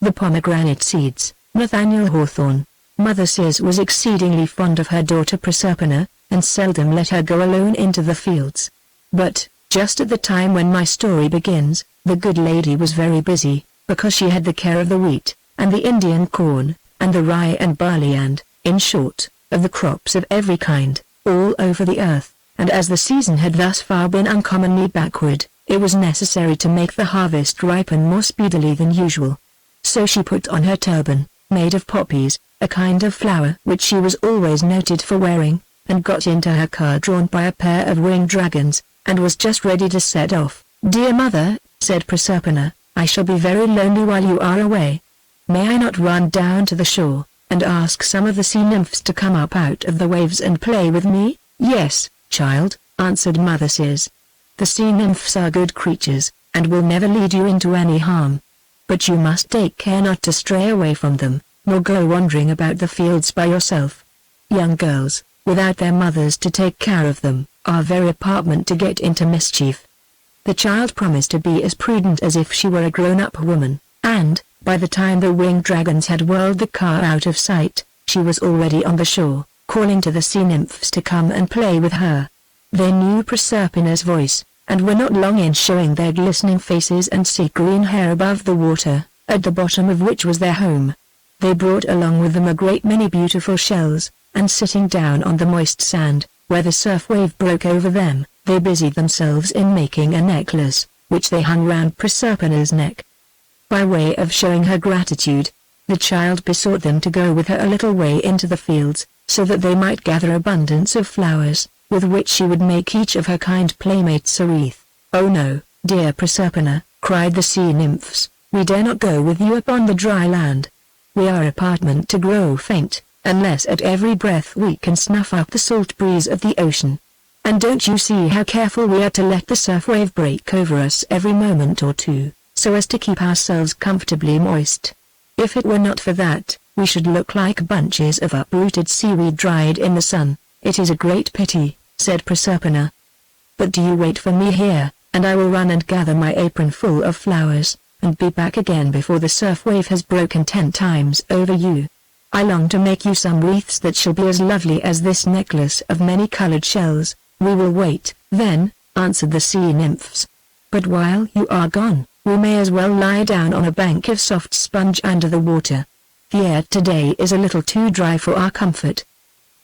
The pomegranate seeds. Nathaniel Hawthorne. Mother Sis was exceedingly fond of her daughter Proserpina, and seldom let her go alone into the fields. But, just at the time when my story begins, the good lady was very busy, because she had the care of the wheat, and the Indian corn, and the rye and barley and, in short, of the crops of every kind, all over the earth, and as the season had thus far been uncommonly backward, it was necessary to make the harvest ripen more speedily than usual. So she put on her turban, made of poppies, a kind of flower which she was always noted for wearing, and got into her car drawn by a pair of winged dragons, and was just ready to set off. "Dear mother," said Proserpina, "I shall be very lonely while you are away. May I not run down to the shore, and ask some of the sea nymphs to come up out of the waves and play with me?" "Yes, child," answered Mother Sis. "The sea nymphs are good creatures, and will never lead you into any harm. But you must take care not to stray away from them, nor go wandering about the fields by yourself. Young girls, without their mothers to take care of them, are very apt to get into mischief." The child promised to be as prudent as if she were a grown-up woman, and, by the time the winged dragons had whirled the car out of sight, she was already on the shore, calling to the sea nymphs to come and play with her. They knew Proserpina's voice, and were not long in showing their glistening faces and sea-green hair above the water, at the bottom of which was their home. They brought along with them a great many beautiful shells, and sitting down on the moist sand, where the surf wave broke over them, they busied themselves in making a necklace, which they hung round Proserpina's neck. By way of showing her gratitude, the child besought them to go with her a little way into the fields, so that they might gather abundance of flowers, with which she would make each of her kind playmates a wreath. "Oh no, dear Proserpina," cried the sea nymphs, "we dare not go with you upon the dry land. We are apt to grow faint, unless at every breath we can snuff up the salt breeze of the ocean. And don't you see how careful we are to let the surf wave break over us every moment or two, so as to keep ourselves comfortably moist? If it were not for that, we should look like bunches of uprooted seaweed dried in the sun. It is a great pity," said Proserpina. "But do you wait for me here, and I will run and gather my apron full of flowers, and be back again before the surf wave has broken 10 times over you. I long to make you some wreaths that shall be as lovely as this necklace of many-colored shells." "We will wait, then," answered the sea nymphs. "But while you are gone, we may as well lie down on a bank of soft sponge under the water. The air today is a little too dry for our comfort.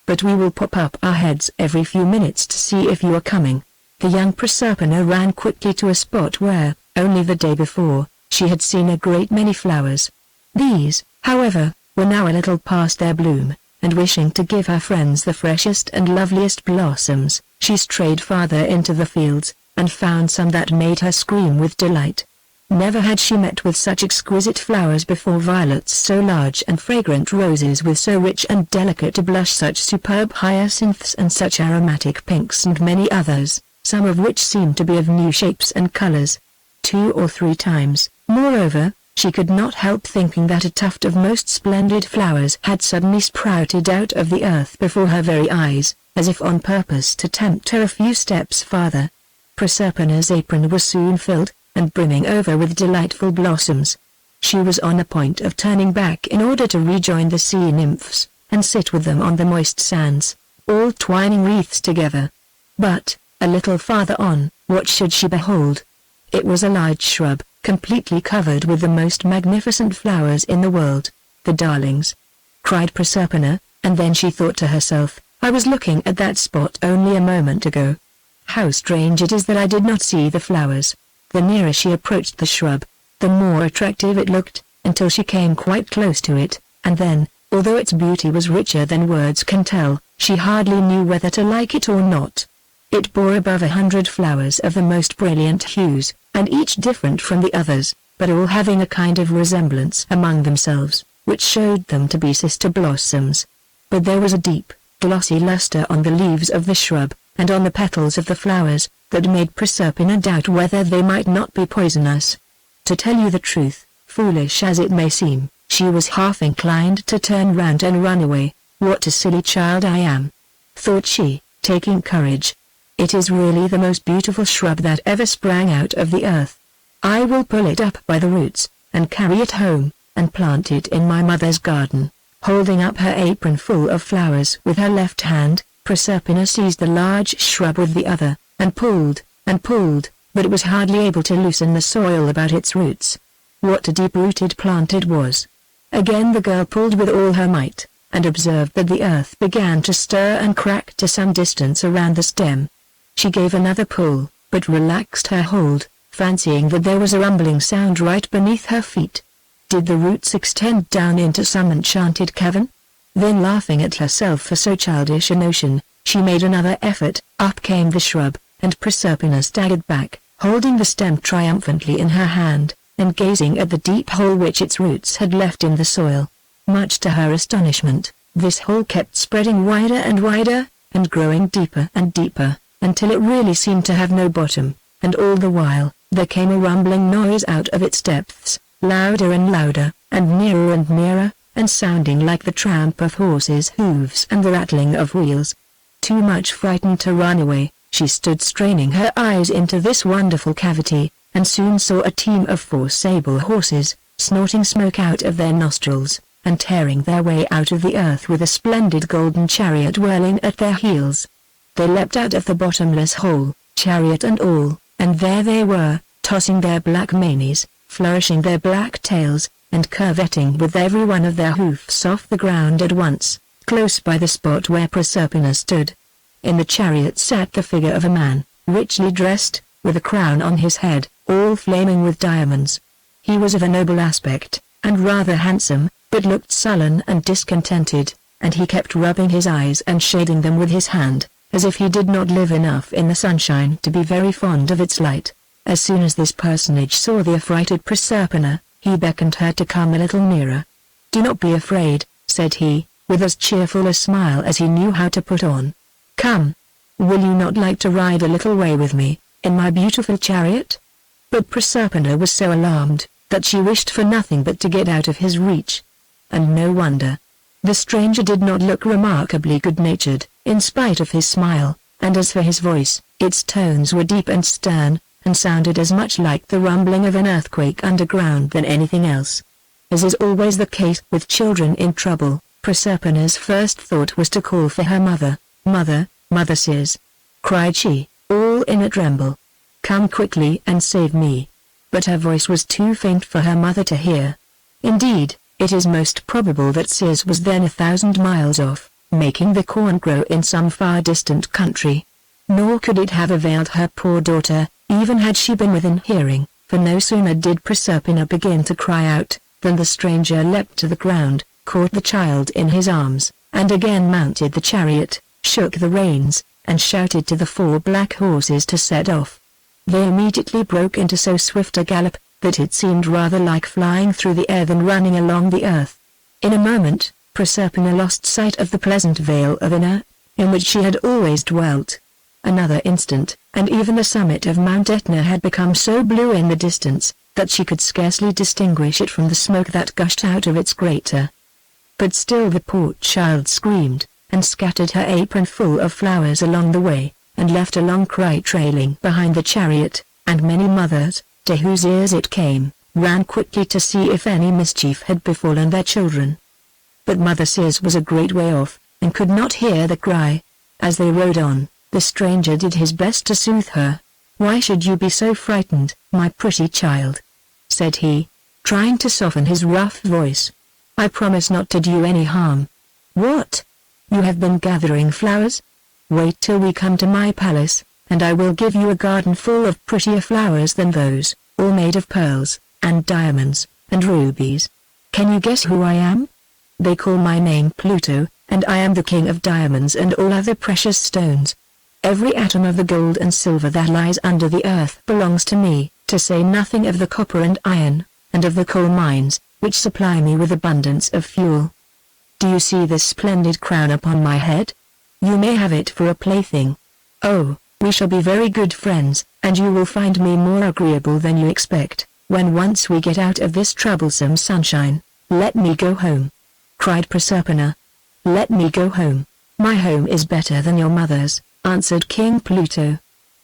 But we will pop up our heads every few minutes to see if you are coming." The young Proserpina ran quickly to a spot where, only the day before, she had seen a great many flowers. These, however, were now a little past their bloom, and wishing to give her friends the freshest and loveliest blossoms, she strayed farther into the fields, and found some that made her scream with delight. Never had she met with such exquisite flowers before: violets so large and fragrant, roses with so rich and delicate a blush, such superb hyacinths and such aromatic pinks, and many others, some of which seemed to be of new shapes and colors. 2 or 3 times, moreover, she could not help thinking that a tuft of most splendid flowers had suddenly sprouted out of the earth before her very eyes, as if on purpose to tempt her a few steps farther. Proserpina's apron was soon filled, and brimming over with delightful blossoms. She was on the point of turning back in order to rejoin the sea nymphs, and sit with them on the moist sands, all twining wreaths together. But, a little farther on, what should she behold? It was a large shrub, completely covered with the most magnificent flowers in the world. "The darlings!" cried Proserpina, and then she thought to herself, "I was looking at that spot only a moment ago. How strange it is that I did not see the flowers." The nearer she approached the shrub, the more attractive it looked, until she came quite close to it, and then, although its beauty was richer than words can tell, she hardly knew whether to like it or not. It bore above 100 flowers of the most brilliant hues, and each different from the others, but all having a kind of resemblance among themselves, which showed them to be sister blossoms. But there was a deep, glossy luster on the leaves of the shrub, and on the petals of the flowers, that made Proserpina doubt whether they might not be poisonous. To tell you the truth, foolish as it may seem, she was half inclined to turn round and run away. "What a silly child I am," thought she, taking courage. "It is really the most beautiful shrub that ever sprang out of the earth. I will pull it up by the roots, and carry it home, and plant it in my mother's garden." Holding up her apron full of flowers with her left hand, Proserpina seized the large shrub with the other, and pulled, but it was hardly able to loosen the soil about its roots. What a deep-rooted plant it was! Again the girl pulled with all her might, and observed that the earth began to stir and crack to some distance around the stem. She gave another pull, but relaxed her hold, fancying that there was a rumbling sound right beneath her feet. Did the roots extend down into some enchanted cavern? Then, laughing at herself for so childish a notion, she made another effort. Up came the shrub, and Proserpina staggered back, holding the stem triumphantly in her hand, and gazing at the deep hole which its roots had left in the soil. Much to her astonishment, this hole kept spreading wider and wider, and growing deeper and deeper, until it really seemed to have no bottom, and all the while, there came a rumbling noise out of its depths, louder and louder, and nearer, and sounding like the tramp of horses' hooves and the rattling of wheels. Too much frightened to run away, she stood straining her eyes into this wonderful cavity, and soon saw a team of 4 sable horses, snorting smoke out of their nostrils, and tearing their way out of the earth with a splendid golden chariot whirling at their heels. They leapt out of the bottomless hole, chariot and all, and there they were, tossing their black manes, flourishing their black tails, and curvetting with every one of their hoofs off the ground at once, close by the spot where Proserpina stood. In the chariot sat the figure of a man, richly dressed, with a crown on his head, all flaming with diamonds. He was of a noble aspect, and rather handsome, but looked sullen and discontented, and he kept rubbing his eyes and shading them with his hand, as if he did not live enough in the sunshine to be very fond of its light. As soon as this personage saw the affrighted Proserpina, he beckoned her to come a little nearer. "Do not be afraid," said he, with as cheerful a smile as he knew how to put on. "Come. Will you not like to ride a little way with me, in my beautiful chariot?" But Proserpina was so alarmed, that she wished for nothing but to get out of his reach. And no wonder. The stranger did not look remarkably good-natured, in spite of his smile, and as for his voice, its tones were deep and stern, and sounded as much like the rumbling of an earthquake underground than anything else. As is always the case with children in trouble, Proserpina's first thought was to call for her mother. "Mother Sis!" cried she, all in a tremble. "Come quickly and save me." But her voice was too faint for her mother to hear. Indeed, it is most probable that Sis was then 1,000 miles off, making the corn grow in some far distant country. Nor could it have availed her poor daughter, even had she been within hearing, for no sooner did Proserpina begin to cry out, than the stranger leapt to the ground, caught the child in his arms, and again mounted the chariot, shook the reins, and shouted to the 4 black horses to set off. They immediately broke into so swift a gallop, that it seemed rather like flying through the air than running along the earth. In a moment, Proserpina lost sight of the pleasant vale of Ina, in which she had always dwelt. Another instant, and even the summit of Mount Etna had become so blue in the distance, that she could scarcely distinguish it from the smoke that gushed out of its crater. But still the poor child screamed, and scattered her apron full of flowers along the way, and left a long cry trailing behind the chariot, and many mothers, to whose ears it came, ran quickly to see if any mischief had befallen their children. But Mother Sis was a great way off, and could not hear the cry. As they rode on, the stranger did his best to soothe her. "Why should you be so frightened, my pretty child?" said he, trying to soften his rough voice. "I promise not to do you any harm." "What? You have been gathering flowers? Wait till we come to my palace, and I will give you a garden full of prettier flowers than those, all made of pearls, and diamonds, and rubies. Can you guess who I am? They call my name Pluto, and I am the king of diamonds and all other precious stones. Every atom of the gold and silver that lies under the earth belongs to me, to say nothing of the copper and iron, and of the coal mines, which supply me with abundance of fuel. Do you see this splendid crown upon my head? You may have it for a plaything. Oh, we shall be very good friends, and you will find me more agreeable than you expect, when once we get out of this troublesome sunshine. Let me go home," cried Proserpina. "Let me go home. My home is better than your mother's," answered King Pluto.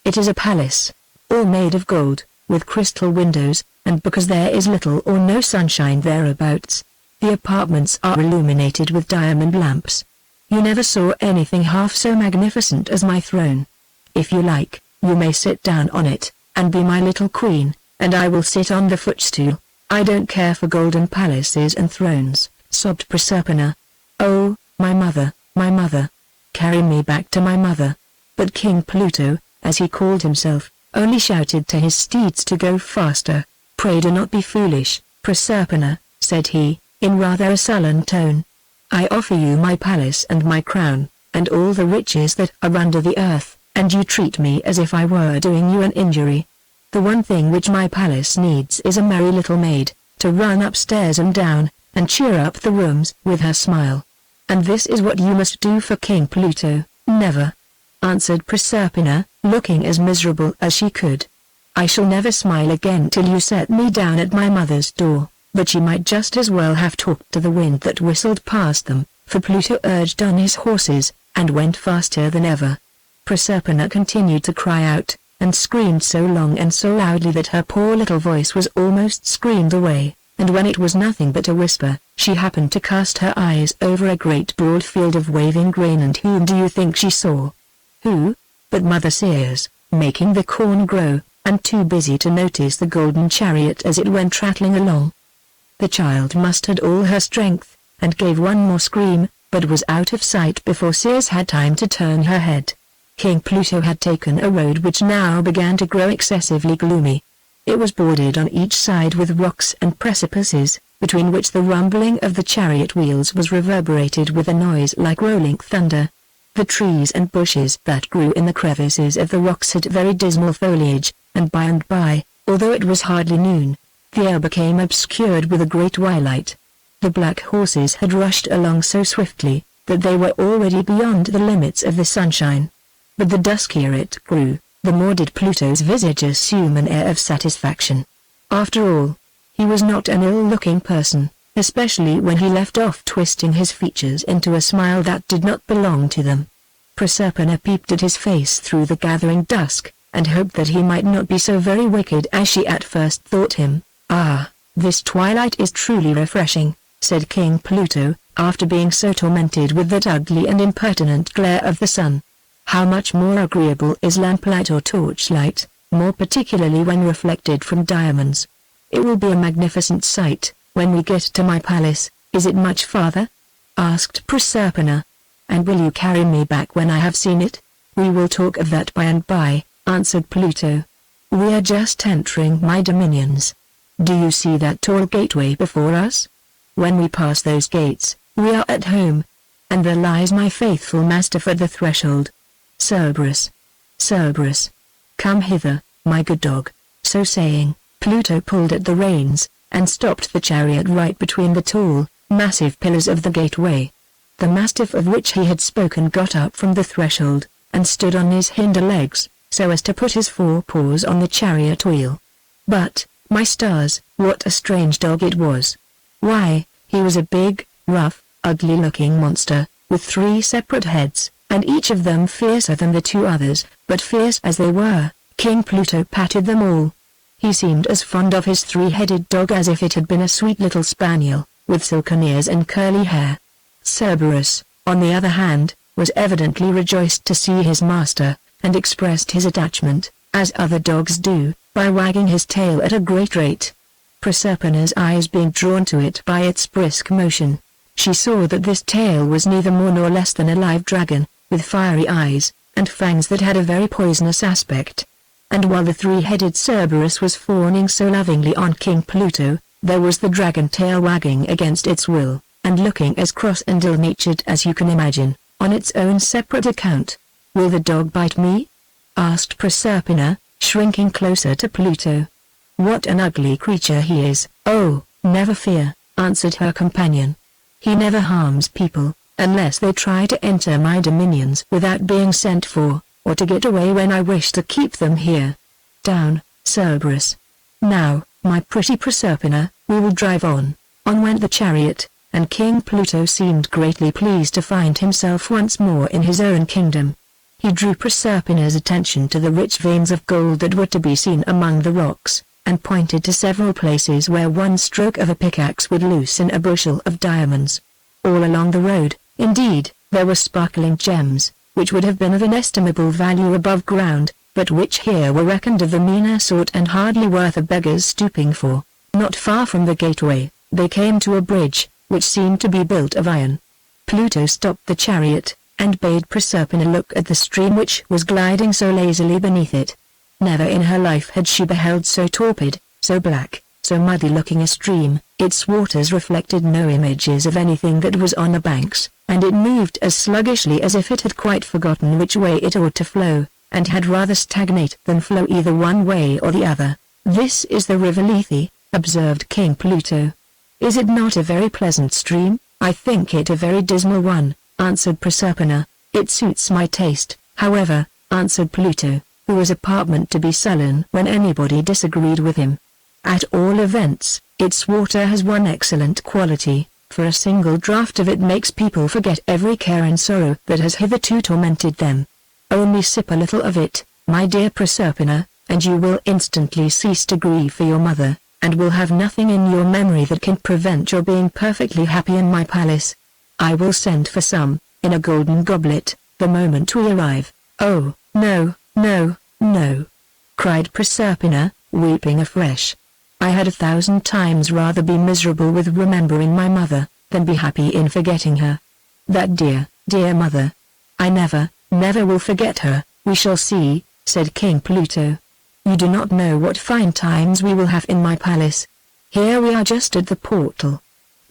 "It is a palace, all made of gold, with crystal windows, and because there is little or no sunshine thereabouts, the apartments are illuminated with diamond lamps. You never saw anything half so magnificent as my throne. If you like, you may sit down on it, and be my little queen, and I will sit on the footstool. I don't care for golden palaces and thrones," sobbed Proserpina. "Oh, my mother, carry me back to my mother." But King Pluto, as he called himself, only shouted to his steeds to go faster. "Pray do not be foolish, Proserpina," said he, in rather a sullen tone. "I offer you my palace and my crown, and all the riches that are under the earth, and you treat me as if I were doing you an injury. The one thing which my palace needs is a merry little maid, to run upstairs and down, and cheer up the rooms with her smile. And this is what you must do for King Pluto." "Never," answered Proserpina, looking as miserable as she could. "I shall never smile again till you set me down at my mother's door." But she might just as well have talked to the wind that whistled past them, for Pluto urged on his horses, and went faster than ever. Proserpina continued to cry out, and screamed so long and so loudly that her poor little voice was almost screamed away, and when it was nothing but a whisper, she happened to cast her eyes over a great broad field of waving grain, and whom do you think she saw? Who? But Mother Ceres, making the corn grow, and too busy to notice the golden chariot as it went rattling along. The child mustered all her strength, and gave one more scream, but was out of sight before Ceres had time to turn her head. King Pluto had taken a road which now began to grow excessively gloomy. It was bordered on each side with rocks and precipices, between which the rumbling of the chariot wheels was reverberated with a noise like rolling thunder. The trees and bushes that grew in the crevices of the rocks had very dismal foliage, and by, although it was hardly noon, the air became obscured with a great twilight. The black horses had rushed along so swiftly, that they were already beyond the limits of the sunshine. But the duskier it grew, the more did Pluto's visage assume an air of satisfaction. After all, he was not an ill-looking person, especially when he left off twisting his features into a smile that did not belong to them. Proserpina peeped at his face through the gathering dusk, and hoped that he might not be so very wicked as she at first thought him. "Ah, this twilight is truly refreshing," said King Pluto, after being so tormented with that ugly and impertinent glare of the sun. "How much more agreeable is lamplight or torchlight, more particularly when reflected from diamonds. It will be a magnificent sight, when we get to my palace." "Is it much farther?" asked Proserpina. "And will you carry me back when I have seen it?" "We will talk of that by and by," answered Pluto. "We are just entering my dominions. Do you see that tall gateway before us? When we pass those gates, we are at home. And there lies my faithful mastiff at the threshold. Cerberus, Cerberus, come hither, my good dog." So saying, Pluto pulled at the reins, and stopped the chariot right between the tall, massive pillars of the gateway. The mastiff of which he had spoken got up from the threshold, and stood on his hinder legs, so as to put his forepaws on the chariot wheel. But, my stars, what a strange dog it was! Why, he was a big, rough, ugly-looking monster, with 3 separate heads, and each of them fiercer than the 2 others, but fierce as they were, King Pluto patted them all. He seemed as fond of his 3-headed dog as if it had been a sweet little spaniel, with silken ears and curly hair. Cerberus, on the other hand, was evidently rejoiced to see his master, and expressed his attachment, as other dogs do, by wagging his tail at a great rate. Proserpina's eyes being drawn to it by its brisk motion, she saw that this tail was neither more nor less than a live dragon, with fiery eyes, and fangs that had a very poisonous aspect. And while the 3-headed Cerberus was fawning so lovingly on King Pluto, there was the dragon tail wagging against its will, and looking as cross and ill-natured as you can imagine, on its own separate account. "Will the dog bite me?" asked Proserpina, shrinking closer to Pluto. "What an ugly creature he is!" "Oh, never fear," answered her companion. "He never harms people, unless they try to enter my dominions without being sent for, or to get away when I wish to keep them here. Down, Cerberus. Now, my pretty Proserpina, we will drive on." On went the chariot, and King Pluto seemed greatly pleased to find himself once more in his own kingdom. He drew Proserpina's attention to the rich veins of gold that were to be seen among the rocks, and pointed to several places where one stroke of a pickaxe would loosen a bushel of diamonds. All along the road, indeed, there were sparkling gems, which would have been of inestimable value above ground, but which here were reckoned of the meaner sort and hardly worth a beggar's stooping for. Not far from the gateway, they came to a bridge, which seemed to be built of iron. Pluto stopped the chariot, and bade Proserpina look at the stream which was gliding so lazily beneath it. Never in her life had she beheld so torpid, so black, so muddy-looking a stream. Its waters reflected no images of anything that was on the banks, and it moved as sluggishly as if it had quite forgotten which way it ought to flow, and had rather stagnate than flow either one way or the other. "This is the river Lethe," observed King Pluto. "Is it not a very pleasant stream?" "I think it a very dismal one," answered Proserpina. "It suits my taste, however," answered Pluto, who was apartment to be sullen when anybody disagreed with him. "At all events, its water has one excellent quality, for a single draught of it makes people forget every care and sorrow that has hitherto tormented them. Only sip a little of it, my dear Proserpina, and you will instantly cease to grieve for your mother, and will have nothing in your memory that can prevent your being perfectly happy in my palace. I will send for some, in a golden goblet, the moment we arrive." "Oh, no, no, no!" cried Proserpina, weeping afresh. "I had 1,000 times rather be miserable with remembering my mother, than be happy in forgetting her. That dear, dear mother! I never, never will forget her." "We shall see," said King Pluto. "You do not know what fine times we will have in my palace. Here we are just at the portal.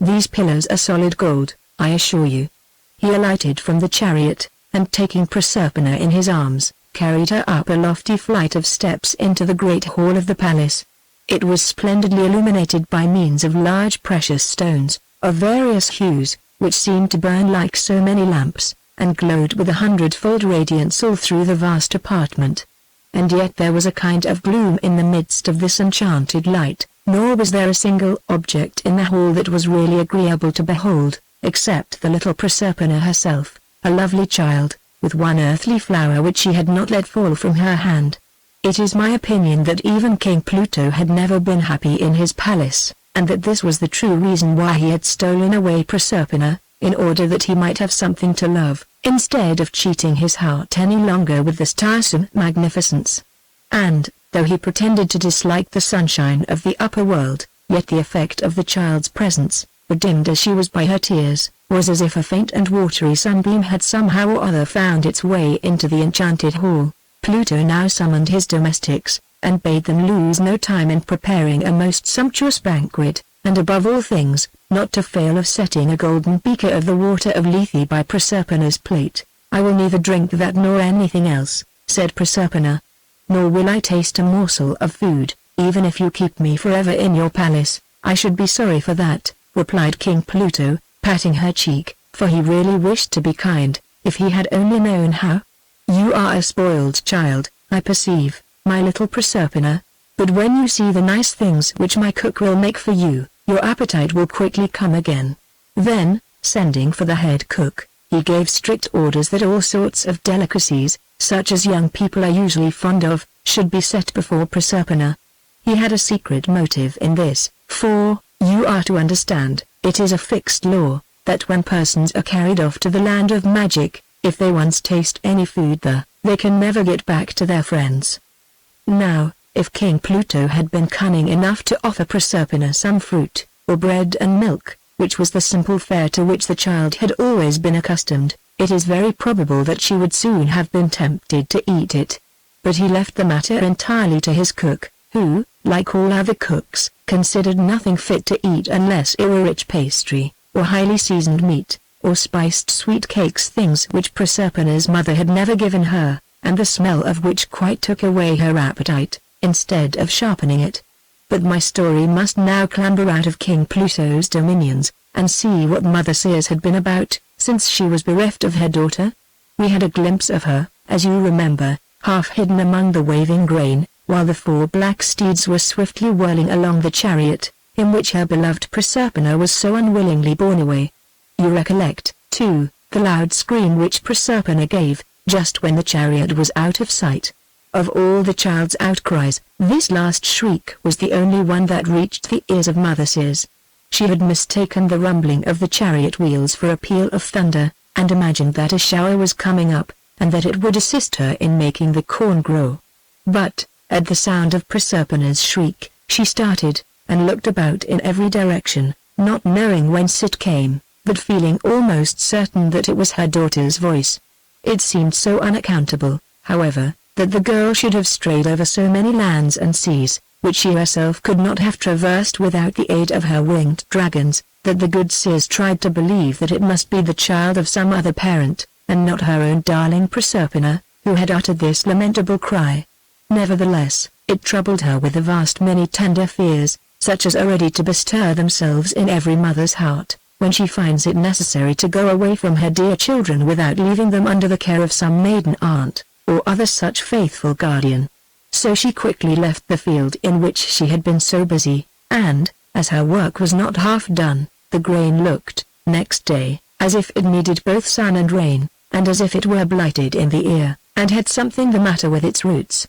These pillars are solid gold, I assure you." He alighted from the chariot, and taking Proserpina in his arms, carried her up a lofty flight of steps into the great hall of the palace. It was splendidly illuminated by means of large precious stones, of various hues, which seemed to burn like so many lamps, and glowed with 100-fold radiance all through the vast apartment. And yet there was a kind of gloom in the midst of this enchanted light, nor was there a single object in the hall that was really agreeable to behold, except the little Proserpina herself, a lovely child, with one earthly flower which she had not let fall from her hand. It is my opinion that even King Pluto had never been happy in his palace, and that this was the true reason why he had stolen away Proserpina, in order that he might have something to love, instead of cheating his heart any longer with this tiresome magnificence. And, though he pretended to dislike the sunshine of the upper world, yet the effect of the child's presence, bedimmed as she was by her tears, was as if a faint and watery sunbeam had somehow or other found its way into the enchanted hall. Pluto now summoned his domestics, and bade them lose no time in preparing a most sumptuous banquet, and above all things, not to fail of setting a golden beaker of the water of Lethe by Proserpina's plate. "I will neither drink that nor anything else," said Proserpina. "Nor will I taste a morsel of food, even if you keep me forever in your palace." "I should be sorry for that," replied King Pluto, patting her cheek, for he really wished to be kind, if he had only known how. "You are a spoiled child, I perceive, my little Proserpina. But when you see the nice things which my cook will make for you, your appetite will quickly come again." Then, sending for the head cook, he gave strict orders that all sorts of delicacies, such as young people are usually fond of, should be set before Proserpina. He had a secret motive in this, for, you are to understand, it is a fixed law, that when persons are carried off to the land of magic, if they once taste any food there, they can never get back to their friends. Now, if King Pluto had been cunning enough to offer Proserpina some fruit, or bread and milk, which was the simple fare to which the child had always been accustomed, it is very probable that she would soon have been tempted to eat it. But he left the matter entirely to his cook, who, like all other cooks, considered nothing fit to eat unless it were rich pastry, or highly seasoned meat, or spiced sweet cakes, things which Proserpina's mother had never given her, and the smell of which quite took away her appetite, instead of sharpening it. But my story must now clamber out of King Pluto's dominions, and see what Mother Ceres had been about, since she was bereft of her daughter. We had a glimpse of her, as you remember, half hidden among the waving grain, while the 4 black steeds were swiftly whirling along the chariot, in which her beloved Proserpina was so unwillingly borne away. You recollect, too, the loud scream which Proserpina gave, just when the chariot was out of sight. Of all the child's outcries, this last shriek was the only one that reached the ears of Mother Sears. She had mistaken the rumbling of the chariot wheels for a peal of thunder, and imagined that a shower was coming up, and that it would assist her in making the corn grow. But, at the sound of Proserpina's shriek, she started, and looked about in every direction, not knowing whence it came, but feeling almost certain that it was her daughter's voice. It seemed so unaccountable, however, that the girl should have strayed over so many lands and seas, which she herself could not have traversed without the aid of her winged dragons, that the good Sears tried to believe that it must be the child of some other parent, and not her own darling Proserpina, who had uttered this lamentable cry. Nevertheless, it troubled her with a vast many tender fears, such as are ready to bestir themselves in every mother's heart, when she finds it necessary to go away from her dear children without leaving them under the care of some maiden aunt, or other such faithful guardian. So she quickly left the field in which she had been so busy, and, as her work was not half done, the grain looked, next day, as if it needed both sun and rain, and as if it were blighted in the ear, and had something the matter with its roots.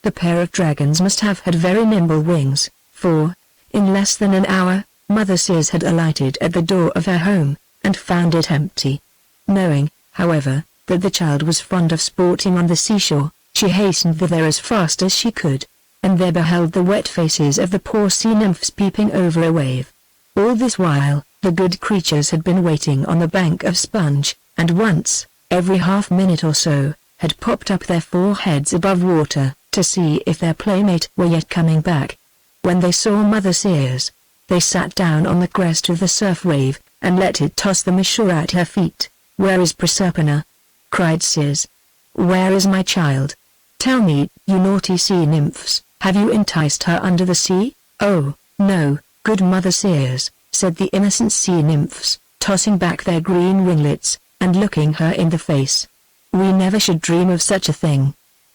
The pair of dragons must have had very nimble wings, for, in less than an hour, Mother Sears had alighted at the door of her home, and found it empty. Knowing, however, that the child was fond of sporting on the seashore, she hastened thither as fast as she could, and there beheld the wet faces of the poor sea nymphs peeping over a wave. All this while, the good creatures had been waiting on the bank of sponge, and once, every half-minute or so, had popped up their foreheads above water, to see if their playmate were yet coming back. When they saw Mother Sears, they sat down on the crest of the surf wave, and let it toss them ashore at her feet. "Where is Proserpina?" cried Sears. "Where is my child? Tell me, you naughty sea nymphs, have you enticed her under the sea?" "Oh, no, good Mother Sears," said the innocent sea nymphs, tossing back their green winglets, and looking her in the face. "We never should dream of such a thing.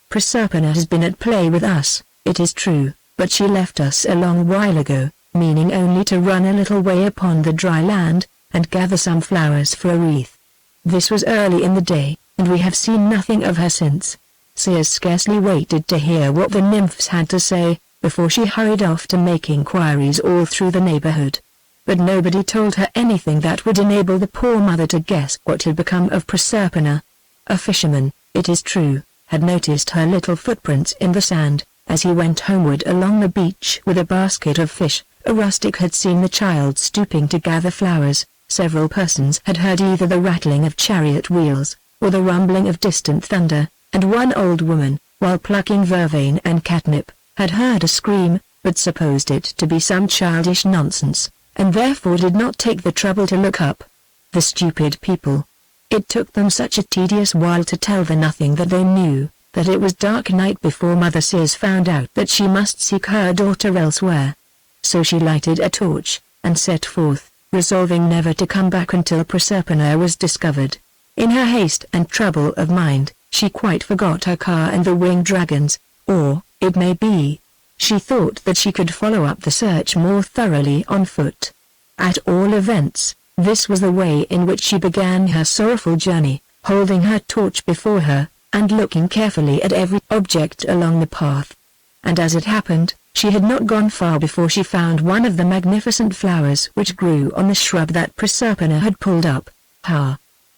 Proserpina has been at play with us, it is true, but she left us a long while ago, meaning only to run a little way upon the dry land, and gather some flowers for a wreath. This was early in the day, and we have seen nothing of her since." Sears scarcely waited to hear what the nymphs had to say, before she hurried off to make inquiries all through the neighborhood. But nobody told her anything that would enable the poor mother to guess what had become of Proserpina. A fisherman, it is true, had noticed her little footprints in the sand, as he went homeward along the beach with a basket of fish. A rustic had seen the child stooping to gather flowers. Several persons had heard either the rattling of chariot wheels, or the rumbling of distant thunder, and one old woman, while plucking vervain and catnip, had heard a scream, but supposed it to be some childish nonsense, and therefore did not take the trouble to look up. The stupid people! It took them such a tedious while to tell the nothing that they knew, that it was dark night before Mother Sears found out that she must seek her daughter elsewhere. So she lighted a torch, and set forth, resolving never to come back until Proserpina was discovered. In her haste and trouble of mind, she quite forgot her car and the winged dragons, or, it may be, she thought that she could follow up the search more thoroughly on foot. At all events, this was the way in which she began her sorrowful journey, holding her torch before her, and looking carefully at every object along the path. And as it happened, she had not gone far before she found one of the magnificent flowers which grew on the shrub that Proserpina had pulled up. "Ha!"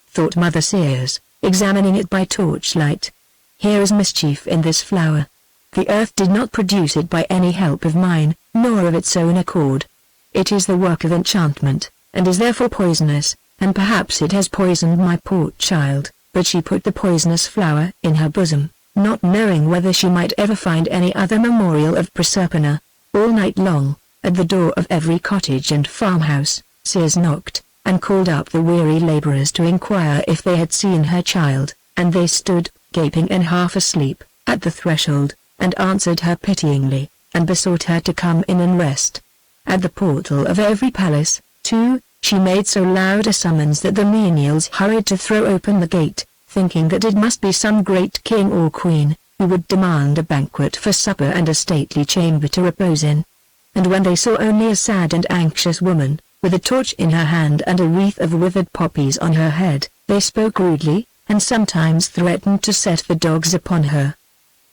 thought Mother Sears, examining it by torchlight. "Here is mischief in this flower. The earth did not produce it by any help of mine, nor of its own accord. It is the work of enchantment, and is therefore poisonous, and perhaps it has poisoned my poor child." But she put the poisonous flower in her bosom, not knowing whether she might ever find any other memorial of Proserpina. All night long, at the door of every cottage and farmhouse, Sears knocked, and called up the weary laborers to inquire if they had seen her child, and they stood, gaping and half asleep, at the threshold, and answered her pityingly, and besought her to come in and rest. At the portal of every palace, too, she made so loud a summons that the menials hurried to throw open the gate, thinking that it must be some great king or queen, who would demand a banquet for supper and a stately chamber to repose in. And when they saw only a sad and anxious woman, with a torch in her hand and a wreath of withered poppies on her head, they spoke rudely, and sometimes threatened to set the dogs upon her.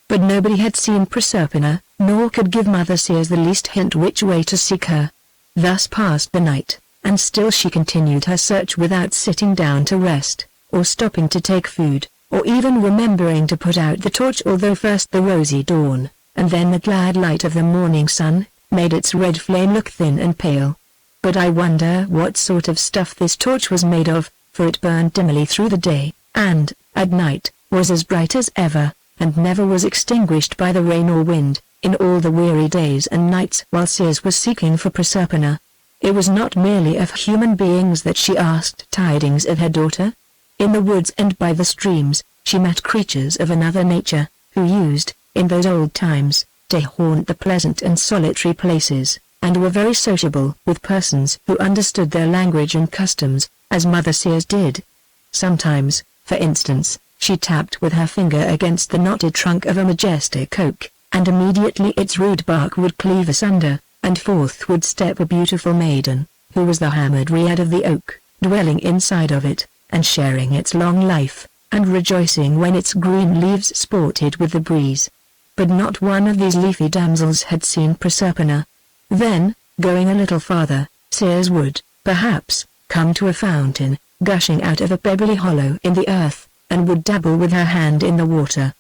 But nobody had seen Proserpina, nor could give Mother Sears the least hint which way to seek her. Thus passed the night, and still she continued her search without sitting down to rest, or stopping to take food, or even remembering to put out the torch, although first the rosy dawn, and then the glad light of the morning sun, made its red flame look thin and pale. But I wonder what sort of stuff this torch was made of, for it burned dimly through the day, and, at night, was as bright as ever, and never was extinguished by the rain or wind, in all the weary days and nights while Sears was seeking for Proserpina. It was not merely of human beings that she asked tidings of her daughter. In the woods and by the streams, she met creatures of another nature, who used, in those old times, to haunt the pleasant and solitary places, and were very sociable with persons who understood their language and customs, as Mother Sears did. Sometimes, for instance, she tapped with her finger against the knotted trunk of a majestic oak, and immediately its rude bark would cleave asunder, and forth would step a beautiful maiden, who was the hamadryad of the oak, dwelling inside of it, and sharing its long life, and rejoicing when its green leaves sported with the breeze. But not one of these leafy damsels had seen Proserpina. Then, going a little farther, Sears would, perhaps, come to a fountain, gushing out of a pebbly hollow in the earth, and would dabble with her hand in the water.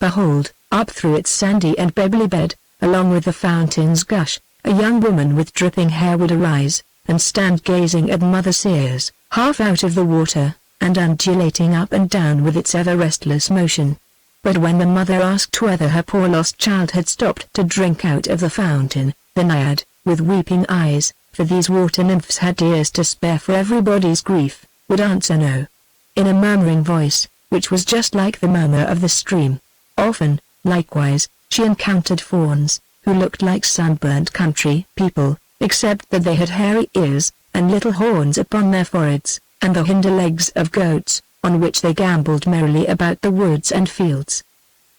Behold, up through its sandy and pebbly bed, along with the fountain's gush, a young woman with dripping hair would arise, and stand gazing at Mother Sears, half out of the water, and undulating up and down with its ever-restless motion. But when the mother asked whether her poor lost child had stopped to drink out of the fountain, the naiad, with weeping eyes, for these water nymphs had tears to spare for everybody's grief, would answer no. In a murmuring voice, which was just like the murmur of the stream. Often, likewise, she encountered fauns, who looked like sunburnt country people, except that they had hairy ears, and little horns upon their foreheads, and the hinder legs of goats, on which they gamboled merrily about the woods and fields.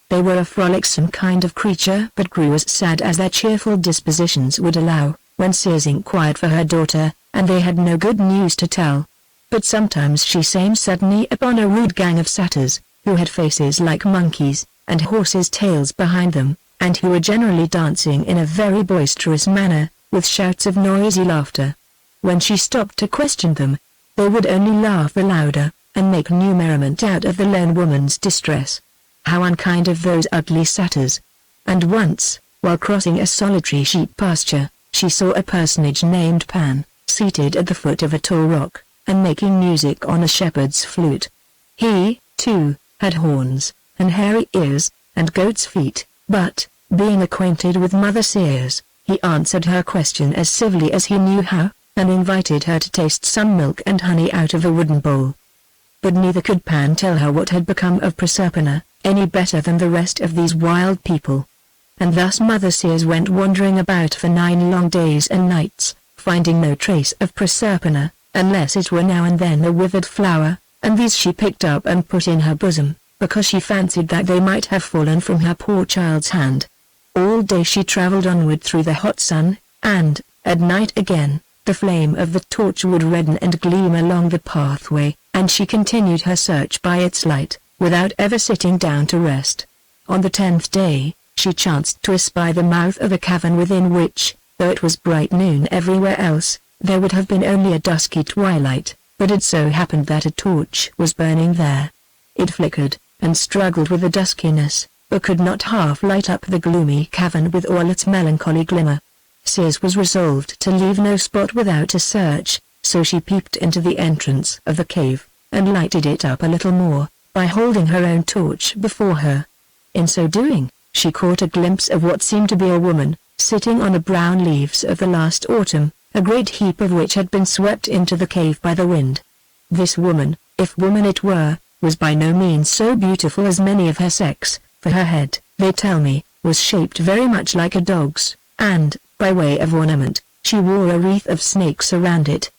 They were a frolicsome kind of creature, but grew as sad as their cheerful dispositions would allow, when Sears inquired for her daughter, and they had no good news to tell. But sometimes she came suddenly upon a rude gang of satyrs, who had faces like monkeys, and horses' tails behind them, and who were generally dancing in a very boisterous manner, with shouts of noisy laughter. When she stopped to question them, they would only laugh the louder, and make new merriment out of the lone woman's distress. How unkind of those ugly satyrs! And once, while crossing a solitary sheep pasture, she saw a personage named Pan, seated at the foot of a tall rock, and making music on a shepherd's flute. He, too, had horns, and hairy ears, and goat's feet, but, being acquainted with Mother Sears, he answered her question as civilly as he knew how, and invited her to taste some milk and honey out of a wooden bowl. But neither could Pan tell her what had become of Proserpina, any better than the rest of these wild people. And thus Mother Sears went wandering about for 9 long days and nights, finding no trace of Proserpina, unless it were now and then a withered flower, and these she picked up and put in her bosom, because she fancied that they might have fallen from her poor child's hand. All day she travelled onward through the hot sun, and, at night again, the flame of the torch would redden and gleam along the pathway, and she continued her search by its light, without ever sitting down to rest. On the 10th day, she chanced to espy the mouth of a cavern within which, though it was bright noon everywhere else, there would have been only a dusky twilight, but it so happened that a torch was burning there. It flickered, and struggled with the duskiness, but could not half light up the gloomy cavern with all its melancholy glimmer. Sears was resolved to leave no spot without a search, so she peeped into the entrance of the cave, and lighted it up a little more, by holding her own torch before her. In so doing, she caught a glimpse of what seemed to be a woman, sitting on the brown leaves of the last autumn, a great heap of which had been swept into the cave by the wind. This woman, if woman it were, was by no means so beautiful as many of her sex, for her head, they tell me, was shaped very much like a dog's, and, by way of ornament, she wore a wreath of snakes around it.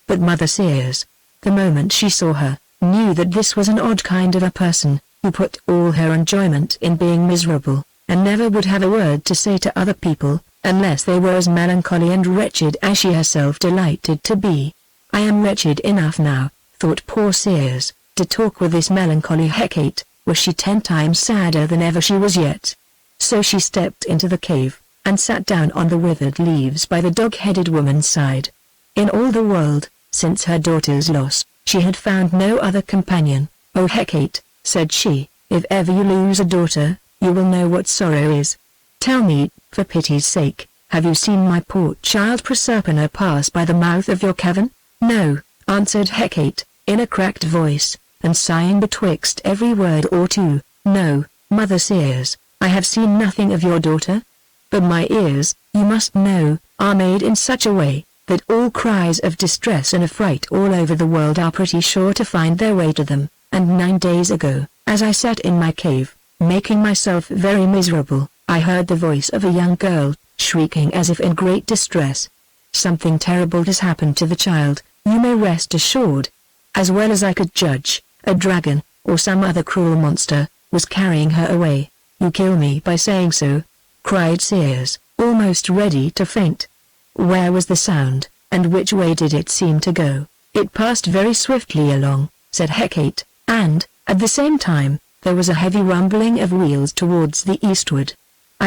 But Mother Sears, the moment she saw her, knew that this was an odd kind of a person, who put all her enjoyment in being miserable, and never would have a word to say to other people, unless they were as melancholy and wretched as she herself delighted to be. I am wretched enough now, thought poor Sears, to talk with this melancholy Hecate, was she 10 times sadder than ever she was yet. So she stepped into the cave, and sat down on the withered leaves by the dog-headed woman's side. In all the world, since her daughter's loss, she had found no other companion. "O Hecate," said she, "if ever you lose a daughter, you will know what sorrow is. Tell me, for pity's sake, have you seen my poor child Proserpina pass by the mouth of your cavern?" "No," answered Hecate, in a cracked voice, and sighing betwixt every word or two. "No, Mother Ceres, I have seen nothing of your daughter. But my ears, you must know, are made in such a way, that all cries of distress and affright all over the world are pretty sure to find their way to them, and 9 days ago, as I sat in my cave, making myself very miserable, I heard the voice of a young girl, shrieking as if in great distress. Something terrible has happened to the child, you may rest assured. As well as I could judge, a dragon, or some other cruel monster, was carrying her away." "You kill me by saying so," cried Ceres, almost ready to faint. "Where was the sound, and which way did it seem to go?" "It passed very swiftly along," said Hecate, "and, at the same time, there was a heavy rumbling of wheels towards the eastward.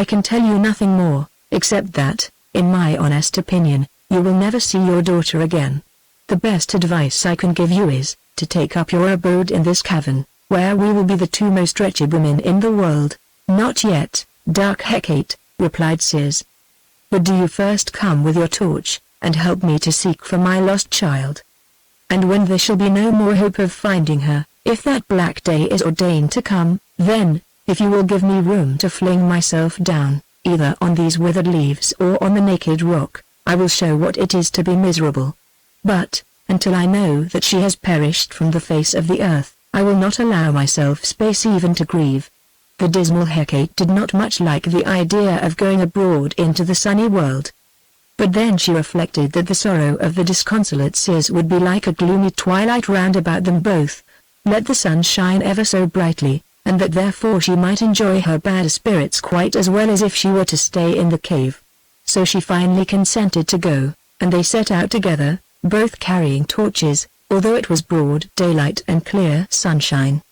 I can tell you nothing more, except that, in my honest opinion, you will never see your daughter again. The best advice I can give you is, to take up your abode in this cavern, where we will be the 2 most wretched women in the world." "Not yet, dark Hecate," replied Ceres. "But do you first come with your torch, and help me to seek for my lost child. And when there shall be no more hope of finding her, if that black day is ordained to come, then, if you will give me room to fling myself down, either on these withered leaves or on the naked rock, I will show what it is to be miserable. But, until I know that she has perished from the face of the earth, I will not allow myself space even to grieve." The dismal Hecate did not much like the idea of going abroad into the sunny world. But then she reflected that the sorrow of the disconsolate Ceres would be like a gloomy twilight round about them both. Let the sun shine ever so brightly, and that therefore she might enjoy her bad spirits quite as well as if she were to stay in the cave. So she finally consented to go, and they set out together, both carrying torches, although it was broad daylight and clear sunshine.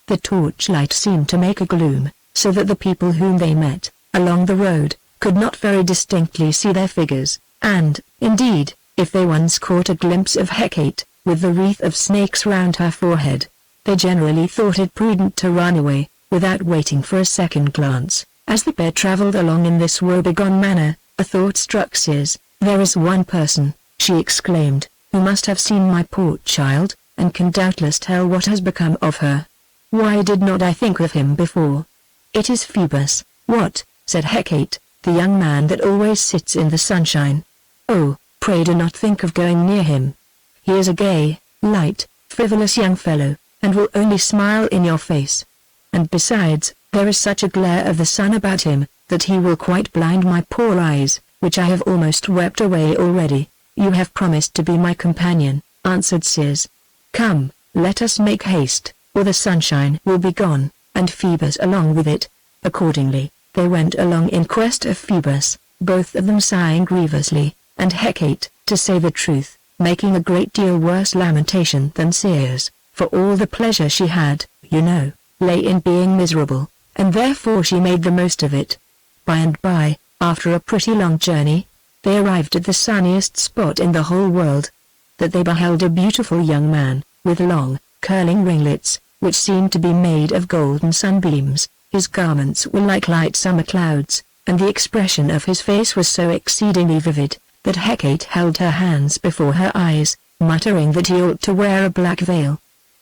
The torchlight seemed to make a gloom, so that the people whom they met, along the road, could not very distinctly see their figures, and, indeed, if they once caught a glimpse of Hecate, with the wreath of snakes round her forehead, they generally thought it prudent to run away, without waiting for a second glance. As the pair travelled along in this woebegone manner, a thought struck Ceres. "There is one person," she exclaimed, "who must have seen my poor child, and can doubtless tell what has become of her. Why did not I think of him before? It is Phoebus." "What?" said Hecate, "the young man that always sits in the sunshine." "Oh, pray do not think of going near him. He is a gay, light, frivolous young fellow, and will only smile in your face. And besides, there is such a glare of the sun about him, that he will quite blind my poor eyes, which I have almost wept away already." "You have promised to be my companion," answered Ceres. "Come, let us make haste, or the sunshine will be gone, and Phoebus along with it." Accordingly, they went along in quest of Phoebus, both of them sighing grievously, and Hecate, to say the truth, making a great deal worse lamentation than Ceres, for all the pleasure she had, you know, lay in being miserable, and therefore she made the most of it. By and by, after a pretty long journey, they arrived at the sunniest spot in the whole world. That they beheld a beautiful young man, with long, curling ringlets, which seemed to be made of golden sunbeams. His garments were like light summer clouds, and the expression of his face was so exceedingly vivid, that Hecate held her hands before her eyes, muttering that he ought to wear a black veil.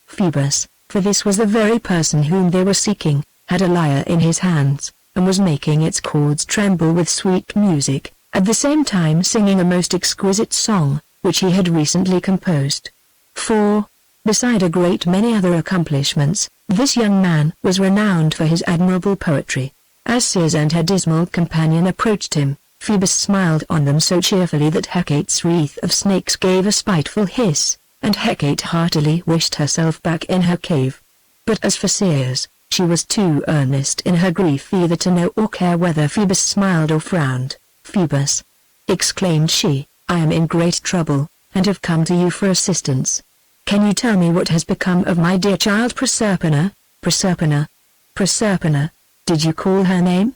Phoebus, for this was the very person whom they were seeking, had a lyre in his hands, and was making its chords tremble with sweet music, at the same time singing a most exquisite song, which he had recently composed. For, beside a great many other accomplishments, this young man was renowned for his admirable poetry. As Ceres and her dismal companion approached him, Phoebus smiled on them so cheerfully that Hecate's wreath of snakes gave a spiteful hiss, and Hecate heartily wished herself back in her cave. But as for Ceres, she was too earnest in her grief either to know or care whether Phoebus smiled or frowned. "Phoebus," exclaimed she, "I am in great trouble, and have come to you for assistance. Can you tell me what has become of my dear child Proserpina? Proserpina? Proserpina? Did you call her name?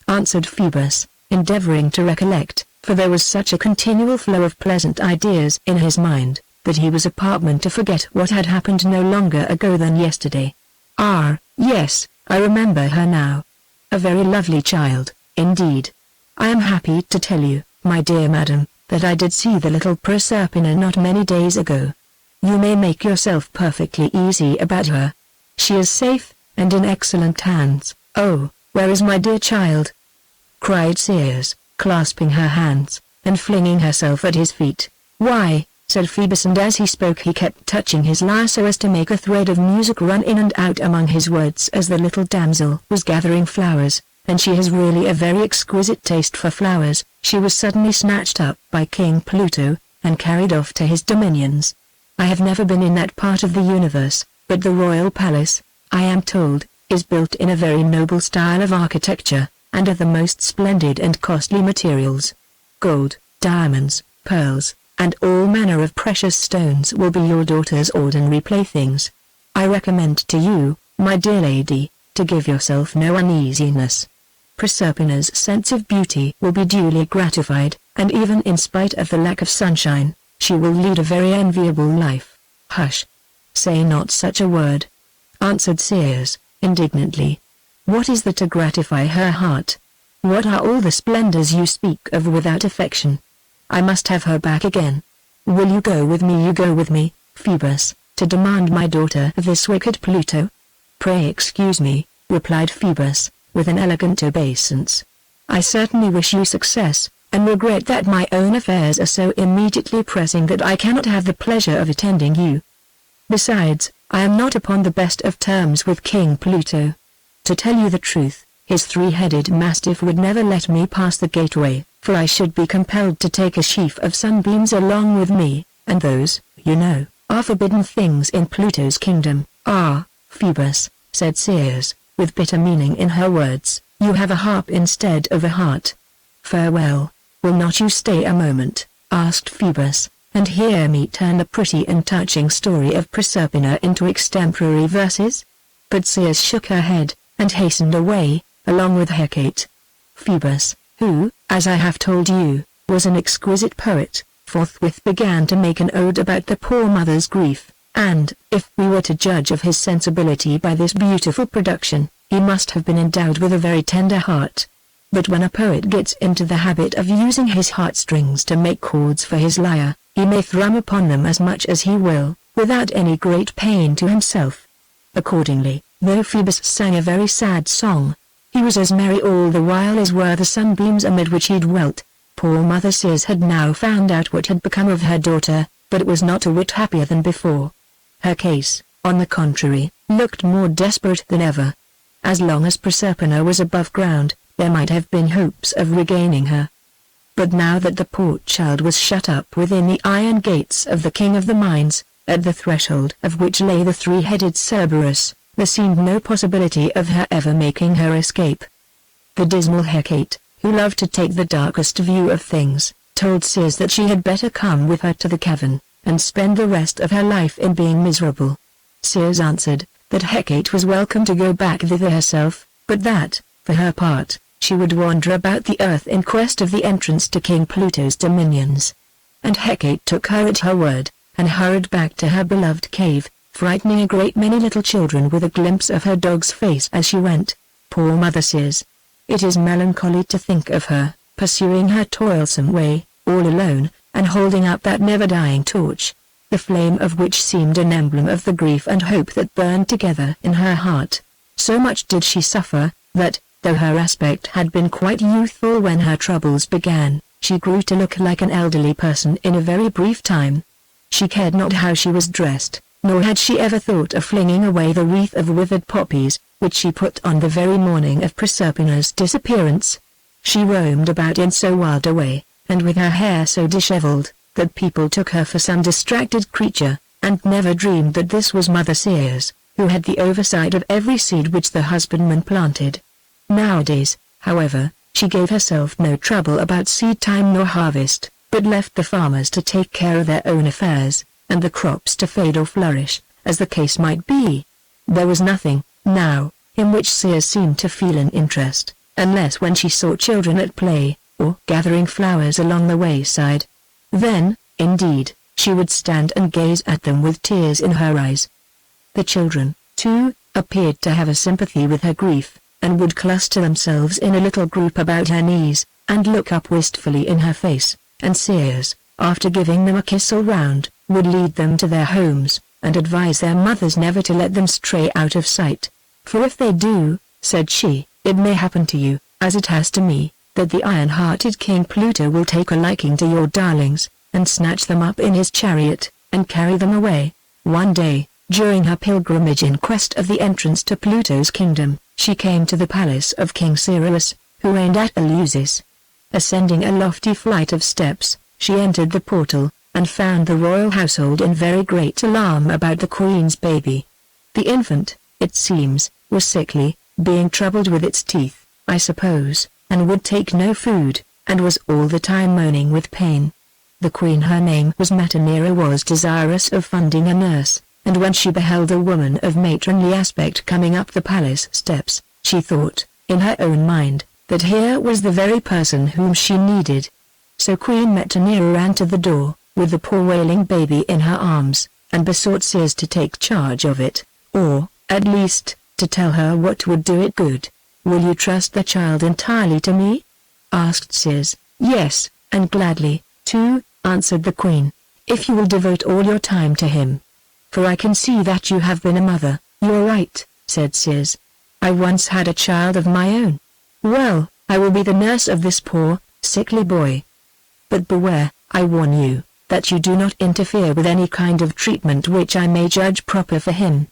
Answered Phoebus, endeavoring to recollect, for there was such a continual flow of pleasant ideas in his mind, that he was apartment to forget what had happened no longer ago than yesterday. Ah, yes, I remember her now. A very lovely child, indeed. I am happy to tell you, my dear madam, that I did see the little Proserpina not many days ago. You may make yourself perfectly easy about her. She is safe, and in excellent hands. Oh, where is my dear child? Cried Ceres, clasping her hands, and flinging herself at his feet. Why, said Phoebus, and as he spoke he kept touching his lyre so as to make a thread of music run in and out among his words as the little damsel was gathering flowers, and she has really a very exquisite taste for flowers. She was suddenly snatched up by King Pluto, and carried off to his dominions. I have never been in that part of the universe, but the royal palace, I am told, is built in a very noble style of architecture, and of the most splendid and costly materials. Gold, diamonds, pearls, and all manner of precious stones will be your daughter's ordinary playthings. I recommend to you, my dear lady, to give yourself no uneasiness. Proserpina's sense of beauty will be duly gratified, and even in spite of the lack of sunshine, she will lead a very enviable life. Hush! Say not such a word, answered Ceres, indignantly. What is there to gratify her heart? What are all the splendors you speak of without affection? I must have her back again. Will you go with me? You go with me, Phoebus, to demand my daughter of this wicked Pluto? Pray excuse me, replied Phoebus, with an elegant obeisance. I certainly wish you success, and regret that my own affairs are so immediately pressing that I cannot have the pleasure of attending you. Besides, I am not upon the best of terms with King Pluto. To tell you the truth, his three-headed mastiff would never let me pass the gateway, for I should be compelled to take a sheaf of sunbeams along with me, and those, you know, are forbidden things in Pluto's kingdom. Ah, Phoebus, said Ceres, with bitter meaning in her words, you have a harp instead of a heart. Farewell. Will not you stay a moment, asked Phoebus, and hear me turn the pretty and touching story of Proserpina into extemporary verses? But Ceres shook her head, and hastened away, along with Hecate. Phoebus, who, as I have told you, was an exquisite poet, forthwith began to make an ode about the poor mother's grief, and, if we were to judge of his sensibility by this beautiful production, he must have been endowed with a very tender heart. But when a poet gets into the habit of using his heartstrings to make chords for his lyre, he may thrum upon them as much as he will, without any great pain to himself. Accordingly, though Phoebus sang a very sad song, he was as merry all the while as were the sunbeams amid which he dwelt. Poor Mother Ceres had now found out what had become of her daughter, but was not a whit happier than before. Her case, on the contrary, looked more desperate than ever. As long as Proserpina was above ground, there might have been hopes of regaining her. But now that the poor child was shut up within the iron gates of the King of the Mines, at the threshold of which lay the three-headed Cerberus, there seemed no possibility of her ever making her escape. The dismal Hecate, who loved to take the darkest view of things, told Ceres that she had better come with her to the cavern, and spend the rest of her life in being miserable. Ceres answered, that Hecate was welcome to go back thither herself, but that, for her part, she would wander about the earth in quest of the entrance to King Pluto's dominions. And Hecate took her at her word, and hurried back to her beloved cave, frightening a great many little children with a glimpse of her dog's face as she went. Poor Mother Ceres! It is melancholy to think of her, pursuing her toilsome way, all alone, and holding up that never-dying torch, the flame of which seemed an emblem of the grief and hope that burned together in her heart. So much did she suffer, that, though her aspect had been quite youthful when her troubles began, she grew to look like an elderly person in a very brief time. She cared not how she was dressed, nor had she ever thought of flinging away the wreath of withered poppies, which she put on the very morning of Proserpina's disappearance. She roamed about in so wild a way, and with her hair so dishevelled, that people took her for some distracted creature, and never dreamed that this was Mother Ceres, who had the oversight of every seed which the husbandman planted. Nowadays, however, she gave herself no trouble about seed time nor harvest, but left the farmers to take care of their own affairs. and the crops to fade or flourish, as the case might be. There was nothing, now, in which Sears seemed to feel an interest, unless when she saw children at play, or gathering flowers along the wayside. Then, indeed, she would stand and gaze at them with tears in her eyes. The children, too, appeared to have a sympathy with her grief, and would cluster themselves in a little group about her knees, and look up wistfully in her face, and Sears, after giving them a kiss all round, would lead them to their homes, and advise their mothers never to let them stray out of sight. For if they do, said she, it may happen to you, as it has to me, that the iron-hearted King Pluto will take a liking to your darlings, and snatch them up in his chariot, and carry them away. One day, during her pilgrimage in quest of the entrance to Pluto's kingdom, she came to the palace of King Cyrus, who reigned at Eleusis. Ascending a lofty flight of steps, she entered the portal, and found the royal household in very great alarm about the queen's baby. The infant, it seems, was sickly, being troubled with its teeth, I suppose, and would take no food, and was all the time moaning with pain. The queen, her name was Metaneira, was desirous of finding a nurse, and when she beheld a woman of matronly aspect coming up the palace steps, she thought, in her own mind, that here was the very person whom she needed. So Queen Metaneira ran to the door, with the poor wailing baby in her arms, and besought Sears to take charge of it, or, at least, to tell her what would do it good. "Will you trust the child entirely to me?" asked Sears. "Yes, and gladly, too," answered the queen, "if you will devote all your time to him. For I can see that you have been a mother." "You're right," said Sears. "I once had a child of my own. Well, I will be the nurse of this poor, sickly boy. But beware, I warn you, that you do not interfere with any kind of treatment which I may judge proper for him.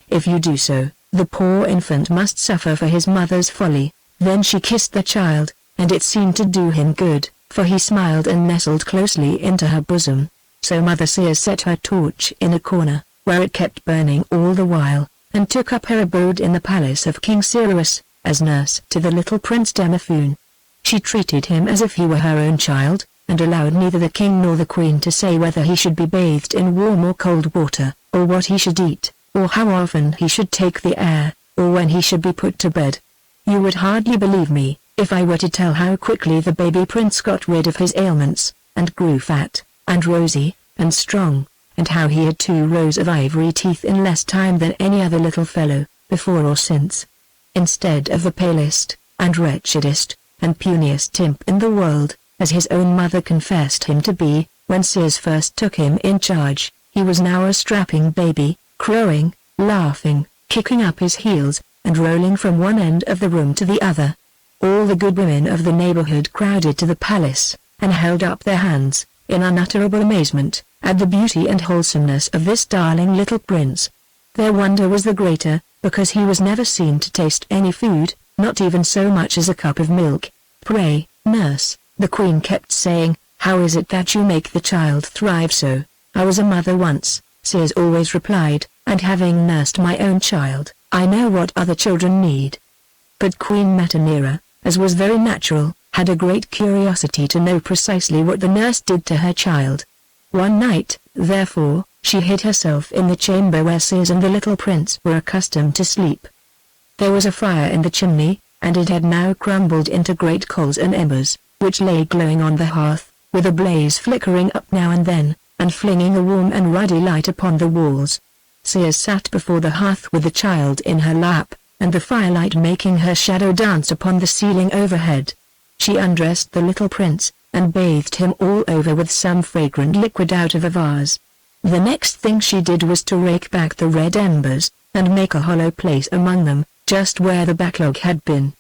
If you do so, the poor infant must suffer for his mother's folly." Then she kissed the child, and it seemed to do him good, for he smiled and nestled closely into her bosom. So Mother Sears set her torch in a corner, where it kept burning all the while, and took up her abode in the palace of King Cyrus, as nurse to the little Prince Demophoon. She treated him as if he were her own child, and allowed neither the king nor the queen to say whether he should be bathed in warm or cold water, or what he should eat, or how often he should take the air, or when he should be put to bed. You would hardly believe me, if I were to tell how quickly the baby prince got rid of his ailments, and grew fat, and rosy, and strong, and how he had 2 rows of ivory teeth in less time than any other little fellow, before or since. Instead of the palest, and wretchedest, and puniest imp in the world, as his own mother confessed him to be, when Sears first took him in charge, he was now a strapping baby, crowing, laughing, kicking up his heels, and rolling from one end of the room to the other. All the good women of the neighborhood crowded to the palace, and held up their hands, in unutterable amazement, at the beauty and wholesomeness of this darling little prince. Their wonder was the greater, because he was never seen to taste any food, not even so much as a cup of milk. "Pray, nurse," the queen kept saying, "how is it that you make the child thrive so?" "I was a mother once," Sears always replied, "and having nursed my own child, I know what other children need." But Queen Metaneira, as was very natural, had a great curiosity to know precisely what the nurse did to her child. One night, therefore, she hid herself in the chamber where Sears and the little prince were accustomed to sleep. There was a fire in the chimney, and it had now crumbled into great coals and embers, which lay glowing on the hearth, with a blaze flickering up now and then, and flinging a warm and ruddy light upon the walls. Sears sat before the hearth with the child in her lap, and the firelight making her shadow dance upon the ceiling overhead. She undressed the little prince, and bathed him all over with some fragrant liquid out of a vase. The next thing she did was to rake back the red embers, and make a hollow place among them, just where the backlog had been.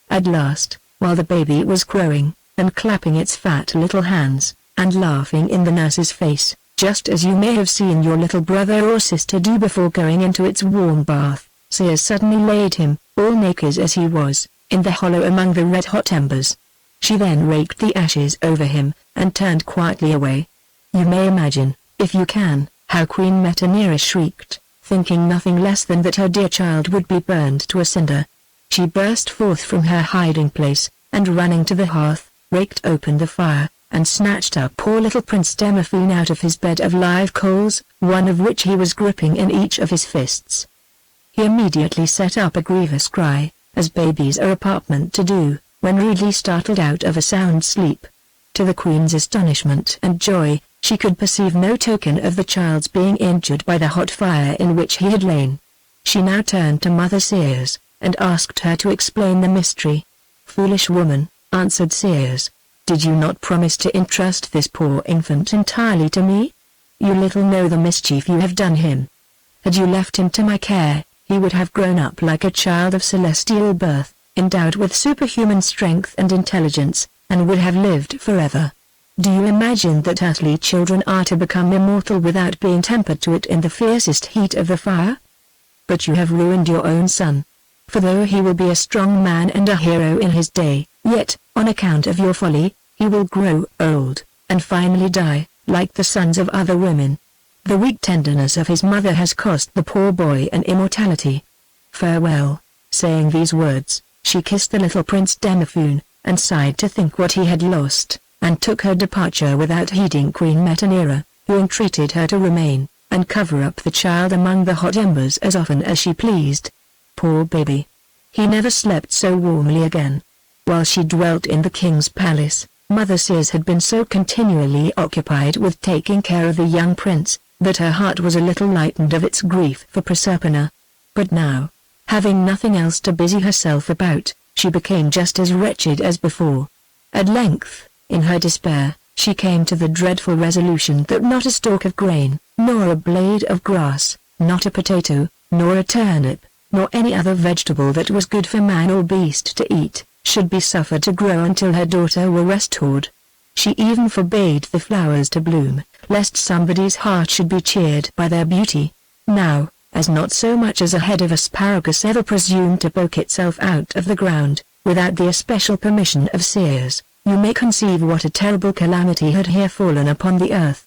At last, while the baby was crowing, and clapping its fat little hands, and laughing in the nurse's face, just as you may have seen your little brother or sister do before going into its warm bath, Sears suddenly laid him, all naked as he was, in the hollow among the red-hot embers. She then raked the ashes over him, and turned quietly away. You may imagine, if you can, how Queen Metaneira shrieked, thinking nothing less than that her dear child would be burned to a cinder. She burst forth from her hiding place, and running to the hearth, raked open the fire, and snatched up poor little Prince Demophoon out of his bed of live coals, one of which he was gripping in each of his fists. He immediately set up a grievous cry, as babies are apartment to do, when rudely startled out of a sound sleep. To the Queen's astonishment and joy, she could perceive no token of the child's being injured by the hot fire in which he had lain. She now turned to Mother Sears, and asked her to explain the mystery. "Foolish woman," answered Sears, "did you not promise to entrust this poor infant entirely to me? You little know the mischief you have done him. Had you left him to my care, he would have grown up like a child of celestial birth, endowed with superhuman strength and intelligence, and would have lived forever. Do you imagine that earthly children are to become immortal without being tempered to it in the fiercest heat of the fire? But you have ruined your own son. For though he will be a strong man and a hero in his day, yet, on account of your folly, he will grow old, and finally die, like the sons of other women. The weak tenderness of his mother has cost the poor boy an immortality. Farewell." Saying these words, she kissed the little Prince Demophoon, and sighed to think what he had lost, and took her departure without heeding Queen Metanira, who entreated her to remain, and cover up the child among the hot embers as often as she pleased. Poor baby! He never slept so warmly again. While she dwelt in the king's palace, Mother Sears had been so continually occupied with taking care of the young prince, that her heart was a little lightened of its grief for Proserpina. But now, having nothing else to busy herself about, she became just as wretched as before. At length, in her despair, she came to the dreadful resolution that not a stalk of grain, nor a blade of grass, not a potato, nor a turnip, nor any other vegetable that was good for man or beast to eat, should be suffered to grow until her daughter were restored. She even forbade the flowers to bloom, lest somebody's heart should be cheered by their beauty. Now, as not so much as a head of asparagus ever presumed to poke itself out of the ground, without the especial permission of Sears, you may conceive what a terrible calamity had here fallen upon the earth.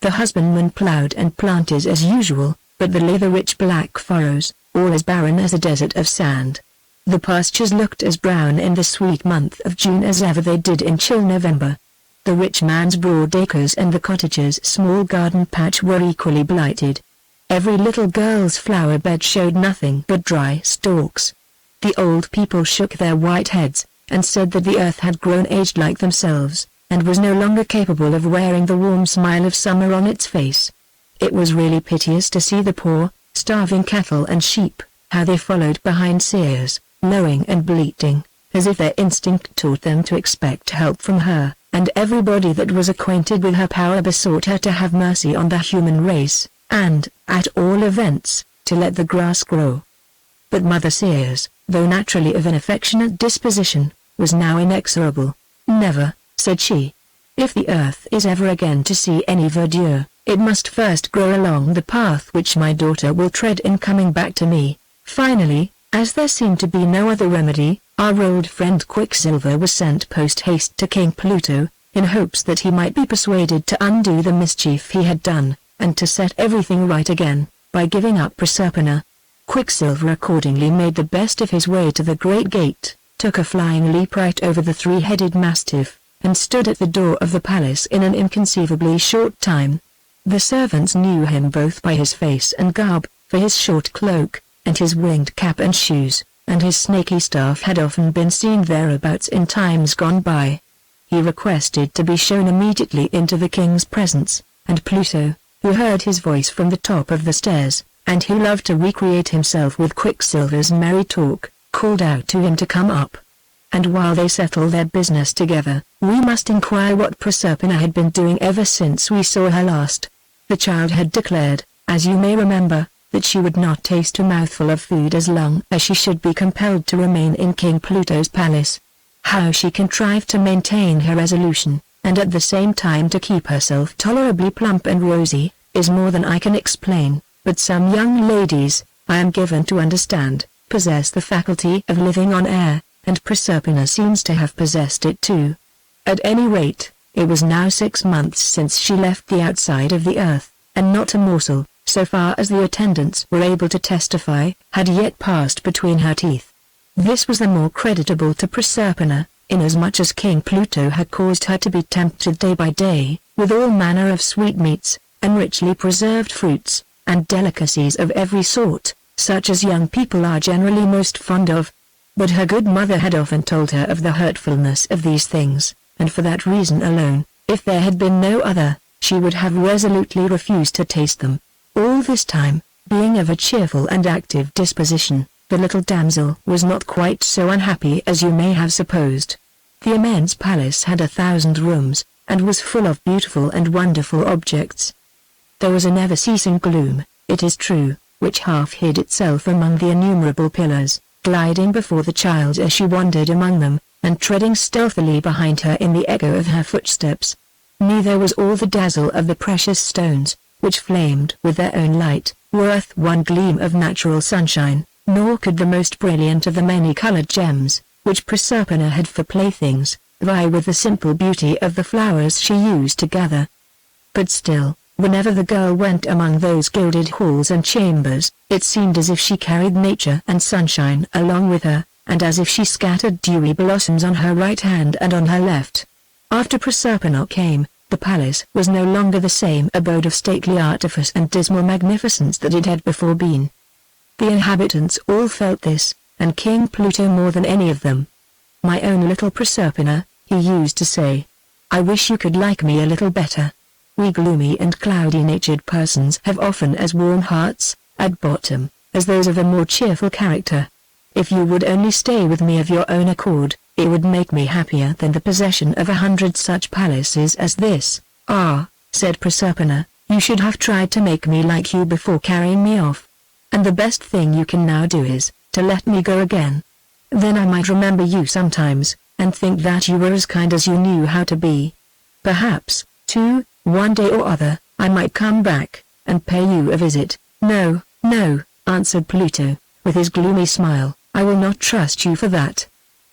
The husbandman ploughed and planted as usual, but there lay the rich black furrows, all as barren as a desert of sand. The pastures looked as brown in the sweet month of June as ever they did in chill November. The rich man's broad acres and the cottager's small garden patch were equally blighted. Every little girl's flower bed showed nothing but dry stalks. The old people shook their white heads, and said that the earth had grown aged like themselves, and was no longer capable of wearing the warm smile of summer on its face. It was really piteous to see the poor, starving cattle and sheep, how they followed behind Sears, lowing and bleating, as if their instinct taught them to expect help from her, and everybody that was acquainted with her power besought her to have mercy on the human race, and, at all events, to let the grass grow. But Mother Sears, though naturally of an affectionate disposition, was now inexorable. "Never," said she. "If the earth is ever again to see any verdure, it must first grow along the path which my daughter will tread in coming back to me." Finally, as there seemed to be no other remedy, our old friend Quicksilver was sent post-haste to King Pluto, in hopes that he might be persuaded to undo the mischief he had done, and to set everything right again, by giving up Proserpina. Quicksilver accordingly made the best of his way to the great gate, took a flying leap right over the three-headed mastiff, and stood at the door of the palace in an inconceivably short time. The servants knew him both by his face and garb, for his short cloak, and his winged cap and shoes, and his snaky staff had often been seen thereabouts in times gone by. He requested to be shown immediately into the king's presence, and Pluto, who heard his voice from the top of the stairs, and who loved to recreate himself with Quicksilver's merry talk, called out to him to come up. And while they settled their business together, we must inquire what Proserpina had been doing ever since we saw her last. The child had declared, as you may remember, that she would not taste a mouthful of food as long as she should be compelled to remain in King Pluto's palace. How she contrived to maintain her resolution, and at the same time to keep herself tolerably plump and rosy, is more than I can explain, but some young ladies, I am given to understand, possess the faculty of living on air, and Proserpina seems to have possessed it too. At any rate, it was now 6 months since she left the outside of the earth, and not a morsel, so far as the attendants were able to testify, had yet passed between her teeth. This was the more creditable to Proserpina, inasmuch as King Pluto had caused her to be tempted day by day, with all manner of sweetmeats, and richly preserved fruits, and delicacies of every sort, such as young people are generally most fond of. But her good mother had often told her of the hurtfulness of these things, and for that reason alone, if there had been no other, she would have resolutely refused to taste them. All this time, being of a cheerful and active disposition, the little damsel was not quite so unhappy as you may have supposed. The immense palace had 1,000 rooms, and was full of beautiful and wonderful objects. There was a never-ceasing gloom, it is true, which half hid itself among the innumerable pillars, gliding before the child as she wandered among them, and treading stealthily behind her in the echo of her footsteps. Neither was all the dazzle of the precious stones, which flamed with their own light, worth one gleam of natural sunshine, nor could the most brilliant of the many-colored gems, which Proserpina had for playthings, vie with the simple beauty of the flowers she used to gather. But still, whenever the girl went among those gilded halls and chambers, it seemed as if she carried nature and sunshine along with her, and as if she scattered dewy blossoms on her right hand and on her left. After Proserpina came, the palace was no longer the same abode of stately artifice and dismal magnificence that it had before been. The inhabitants all felt this, and King Pluto more than any of them. "My own little Proserpina," he used to say, "I wish you could like me a little better. We gloomy and cloudy-natured persons have often as warm hearts, at bottom, as those of a more cheerful character. If you would only stay with me of your own accord, it would make me happier than the possession of 100 such palaces as this." "Ah," said Proserpina, "you should have tried to make me like you before carrying me off. And the best thing you can now do is, to let me go again. Then I might remember you sometimes, and think that you were as kind as you knew how to be. Perhaps, too, one day or other, I might come back, and pay you a visit." "No, no," answered Pluto, with his gloomy smile, "I will not trust you for that.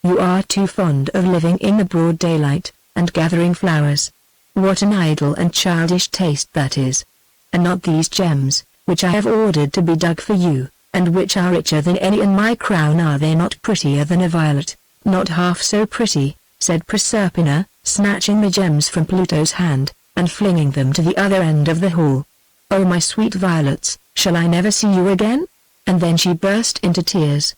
You are too fond of living in the broad daylight, and gathering flowers. What an idle and childish taste that is! And not these gems, which I have ordered to be dug for you, and which are richer than any in my crown, are they not prettier than a violet?" "Not half so pretty," said Proserpina, snatching the gems from Pluto's hand, and flinging them to the other end of the hall. "Oh my sweet violets, shall I never see you again?" And then she burst into tears.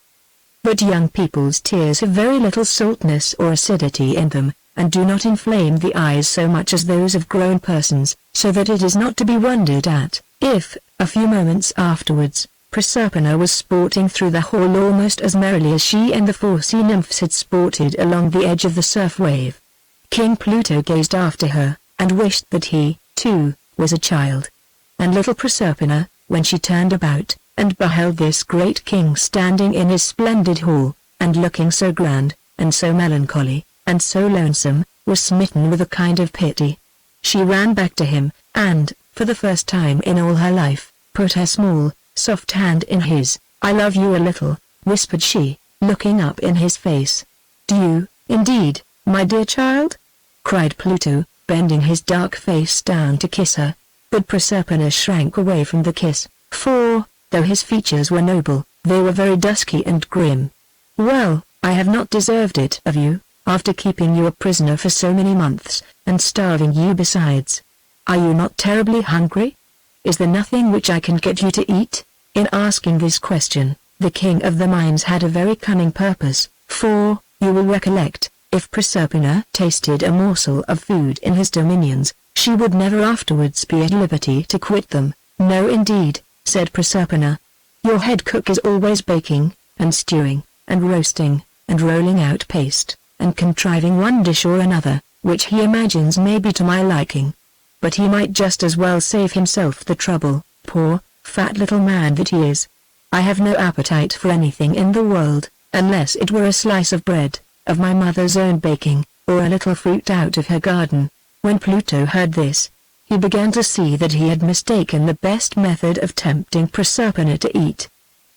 But young people's tears have very little saltness or acidity in them, and do not inflame the eyes so much as those of grown persons, so that it is not to be wondered at, if, a few moments afterwards, Proserpina was sporting through the hall almost as merrily as she and the 4 sea nymphs had sported along the edge of the surf wave. King Pluto gazed after her, and wished that he, too, was a child. And little Proserpina, when she turned about, and beheld this great king standing in his splendid hall, and looking so grand, and so melancholy, and so lonesome, was smitten with a kind of pity. She ran back to him, and, for the first time in all her life, put her small, soft hand in his. "I love you a little," whispered she, looking up in his face. "Do you, indeed, my dear child?" cried Pluto, bending his dark face down to kiss her. But Proserpina shrank away from the kiss, for, though his features were noble, they were very dusky and grim. "Well, I have not deserved it of you, after keeping you a prisoner for so many months, and starving you besides. Are you not terribly hungry? Is there nothing which I can get you to eat?" In asking this question, the king of the mines had a very cunning purpose, for, you will recollect, if Proserpina tasted a morsel of food in his dominions, she would never afterwards be at liberty to quit them. "No indeed," said Proserpina. "Your head cook is always baking, and stewing, and roasting, and rolling out paste, and contriving one dish or another, which he imagines may be to my liking. But he might just as well save himself the trouble, poor, fat little man that he is. I have no appetite for anything in the world, unless it were a slice of bread, of my mother's own baking, or a little fruit out of her garden." When Pluto heard this, he began to see that he had mistaken the best method of tempting Proserpina to eat.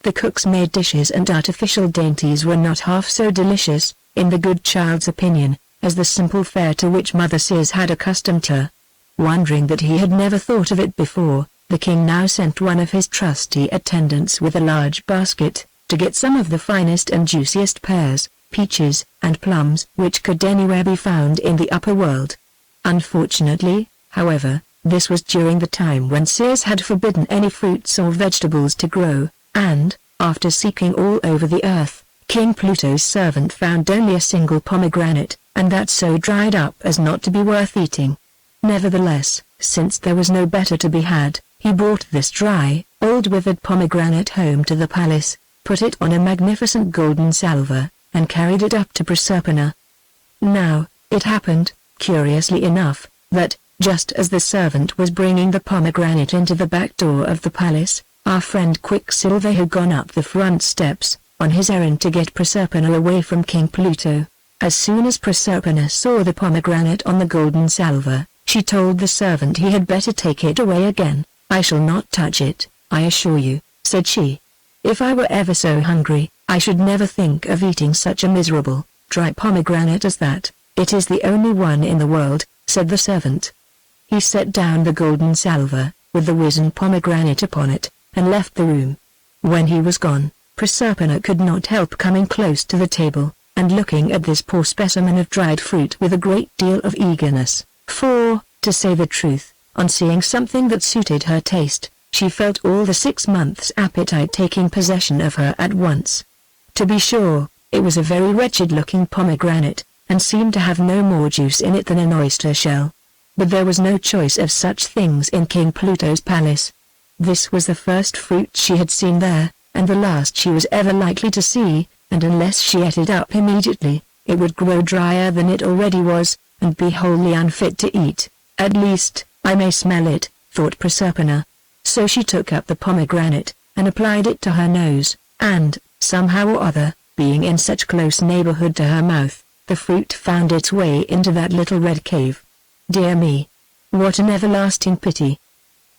The cook's made dishes and artificial dainties were not half so delicious, in the good child's opinion, as the simple fare to which Mother Cis had accustomed her. Wondering that he had never thought of it before, the king now sent one of his trusty attendants with a large basket, to get some of the finest and juiciest pears, peaches, and plums which could anywhere be found in the upper world. Unfortunately, however, this was during the time when Sears had forbidden any fruits or vegetables to grow, and, after seeking all over the earth, King Pluto's servant found only a single pomegranate, and that so dried up as not to be worth eating. Nevertheless, since there was no better to be had, he brought this dry, old withered pomegranate home to the palace, put it on a magnificent golden salver, and carried it up to Proserpina. Now, it happened, curiously enough, that, just as the servant was bringing the pomegranate into the back door of the palace, our friend Quicksilver had gone up the front steps, on his errand to get Proserpina away from King Pluto. As soon as Proserpina saw the pomegranate on the golden salver, she told the servant he had better take it away again. "I shall not touch it, I assure you," said she. "If I were ever so hungry, I should never think of eating such a miserable, dry pomegranate as that. It is the only one in the world," said the servant. He set down the golden salver, with the wizened pomegranate upon it, and left the room. When he was gone, Proserpina could not help coming close to the table, and looking at this poor specimen of dried fruit with a great deal of eagerness, for, to say the truth, on seeing something that suited her taste, she felt all the 6 months' appetite taking possession of her at once. To be sure, it was a very wretched-looking pomegranate, and seemed to have no more juice in it than an oyster shell. But there was no choice of such things in King Pluto's palace. This was the first fruit she had seen there, and the last she was ever likely to see, and unless she ate it up immediately, it would grow drier than it already was, and be wholly unfit to eat. "At least, I may smell it," thought Proserpina. So she took up the pomegranate, and applied it to her nose, and, somehow or other, being in such close neighborhood to her mouth, the fruit found its way into that little red cave. Dear me! What an everlasting pity!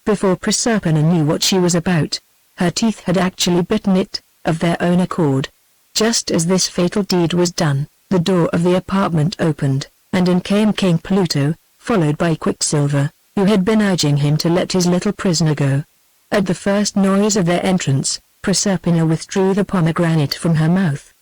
Before Proserpina knew what she was about, her teeth had actually bitten it, of their own accord. Just as this fatal deed was done, the door of the apartment opened, and in came King Pluto, followed by Quicksilver, who had been urging him to let his little prisoner go. At the first noise of their entrance, Proserpina withdrew the pomegranate from her mouth.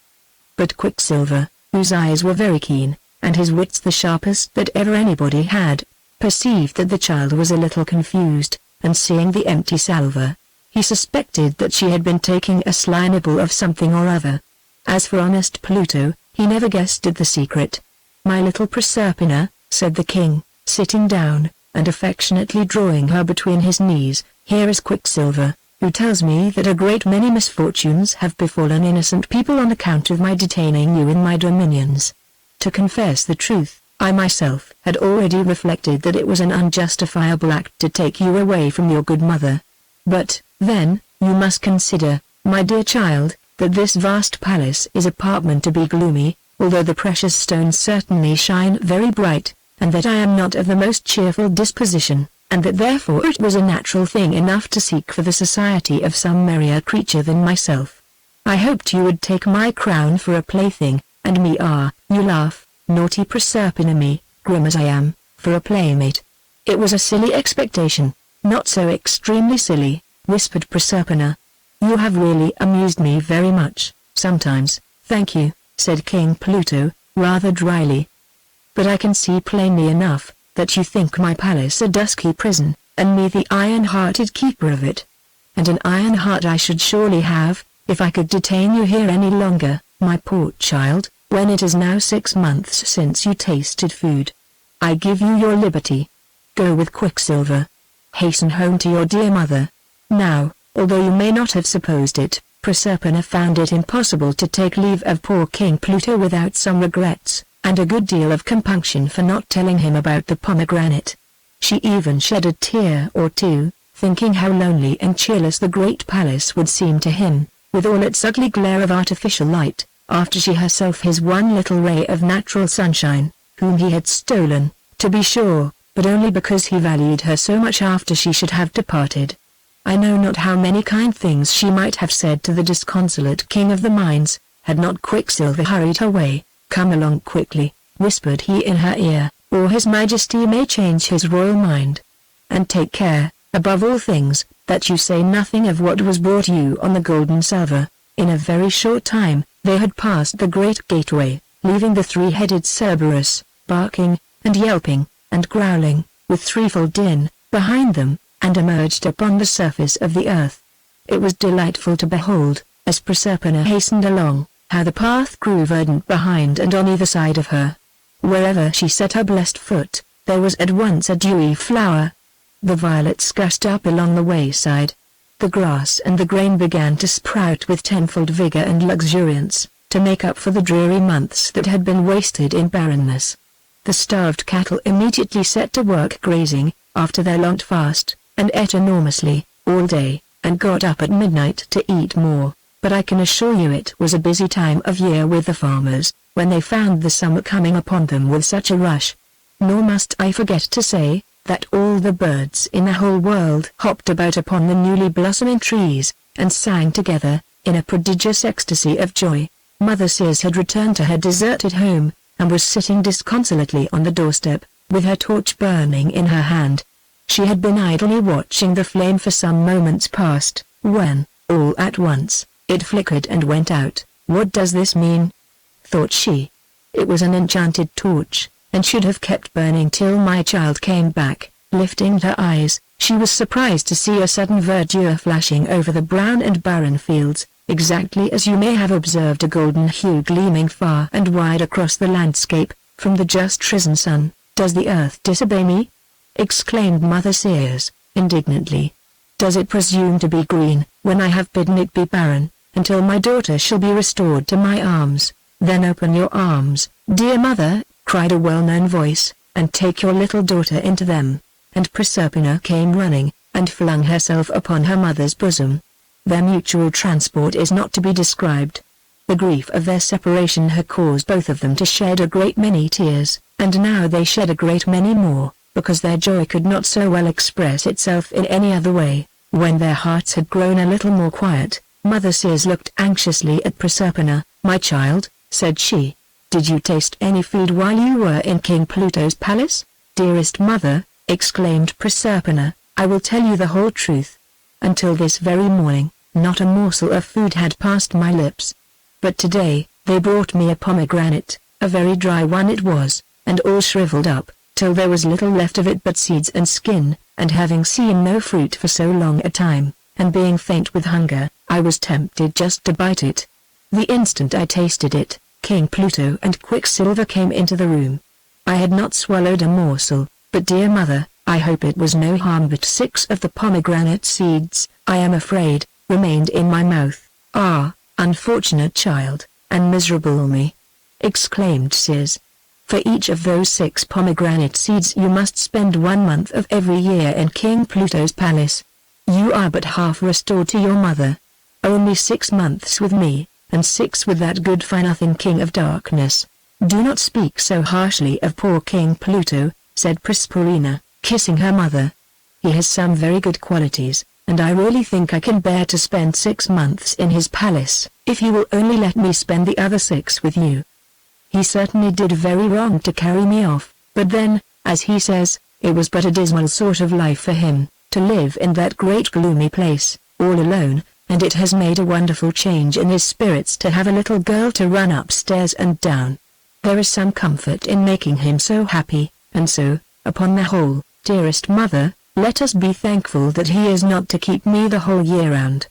But Quicksilver, whose eyes were very keen, and his wits the sharpest that ever anybody had, perceived that the child was a little confused, and seeing the empty salver, he suspected that she had been taking a sly nibble of something or other. As for honest Pluto, he never guessed at the secret. "My little Proserpina," said the king, sitting down, and affectionately drawing her between his knees, "here is Quicksilver, who tells me that a great many misfortunes have befallen innocent people on account of my detaining you in my dominions. To confess the truth, I myself had already reflected that it was an unjustifiable act to take you away from your good mother. But, then, you must consider, my dear child, that this vast palace is apartment to be gloomy, although the precious stones certainly shine very bright, and that I am not of the most cheerful disposition, and that therefore it was a natural thing enough to seek for the society of some merrier creature than myself. I hoped you would take my crown for a plaything, and me you laugh, naughty Proserpina, me, grim as I am, for a playmate. It was a silly expectation, not so extremely silly, whispered Proserpina. You have really amused me very much, sometimes, thank you, said King Pluto, rather dryly. But I can see plainly enough, that you think my palace a dusky prison, and me the iron-hearted keeper of it. And an iron heart I should surely have, if I could detain you here any longer, my poor child, when it is now 6 months since you tasted food. I give you your liberty. Go with Quicksilver. Hasten home to your dear mother. Now, although you may not have supposed it, Proserpina found it impossible to take leave of poor King Pluto without some regrets, and a good deal of compunction for not telling him about the pomegranate. She even shed a tear or two, thinking how lonely and cheerless the great palace would seem to him, with all its ugly glare of artificial light, after she herself his one little ray of natural sunshine, whom he had stolen, to be sure, but only because he valued her so much after she should have departed. I know not how many kind things she might have said to the disconsolate king of the mines, had not Quicksilver hurried her way. Come along quickly, whispered he in her ear, or his majesty may change his royal mind. And take care, above all things, that you say nothing of what was brought you on the golden salver. In a very short time, They had passed the great gateway, leaving the three-headed Cerberus, barking, and yelping, and growling, with threefold din, behind them, and emerged upon the surface of the earth. It was delightful to behold, as Proserpina hastened along, how the path grew verdant behind and on either side of her. Wherever she set her blessed foot, there was at once a dewy flower. The violets gushed up along the wayside. The grass and the grain began to sprout with tenfold vigor and luxuriance, to make up for the dreary months that had been wasted in barrenness. The starved cattle immediately set to work grazing, after their long fast, and ate enormously, all day, and got up at midnight to eat more. But I can assure you it was a busy time of year with the farmers, when they found the summer coming upon them with such a rush. Nor must I forget to say, that all the birds in the whole world hopped about upon the newly blossoming trees, and sang together, in a prodigious ecstasy of joy. Mother Sears had returned to her deserted home, and was sitting disconsolately on the doorstep, with her torch burning in her hand. She had been idly watching the flame for some moments past, when, all at once, it flickered and went out. "What does this mean?" thought she. It was an enchanted torch, and should have kept burning till my child came back. Lifting her eyes, she was surprised to see a sudden verdure flashing over the brown and barren fields, exactly as you may have observed a golden hue gleaming far and wide across the landscape, from the just risen sun. "Does the earth disobey me?" exclaimed Mother Sears, indignantly. "Does it presume to be green, when I have bidden it be barren, until my daughter shall be restored to my arms? Then open your arms, dear mother," cried a well-known voice, "and take your little daughter into them." And Proserpina came running, and flung herself upon her mother's bosom. Their mutual transport is not to be described. The grief of their separation had caused both of them to shed a great many tears, and now they shed a great many more, because their joy could not so well express itself in any other way. When their hearts had grown a little more quiet, Mother Sears looked anxiously at Proserpina. "My child," said she, "did you taste any food while you were in King Pluto's palace?" "Dearest mother," exclaimed Proserpina, "I will tell you the whole truth. Until this very morning, not a morsel of food had passed my lips. But today, they brought me a pomegranate, a very dry one it was, and all shriveled up, till there was little left of it but seeds and skin, and having seen no fruit for so long a time, and being faint with hunger, I was tempted just to bite it. The instant I tasted it, King Pluto and Quicksilver came into the room. I had not swallowed a morsel, but dear mother, I hope it was no harm, but 6 of the pomegranate seeds, I am afraid, remained in my mouth." "Ah, unfortunate child, and miserable me!" exclaimed Sears. "For each of those 6 pomegranate seeds you must spend 1 month of every year in King Pluto's palace. You are but half restored to your mother. Only 6 months with me, and 6 with that good-for-nothing King of Darkness." "Do not speak so harshly of poor King Pluto," said Proserpina, kissing her mother. "He has some very good qualities, and I really think I can bear to spend 6 months in his palace, if you will only let me spend the other 6 with you. He certainly did very wrong to carry me off, but then, as he says, it was but a dismal sort of life for him, to live in that great gloomy place, all alone, and it has made a wonderful change in his spirits to have a little girl to run upstairs and down. There is some comfort in making him so happy, and so, upon the whole, dearest mother, let us be thankful that he is not to keep me the whole year round."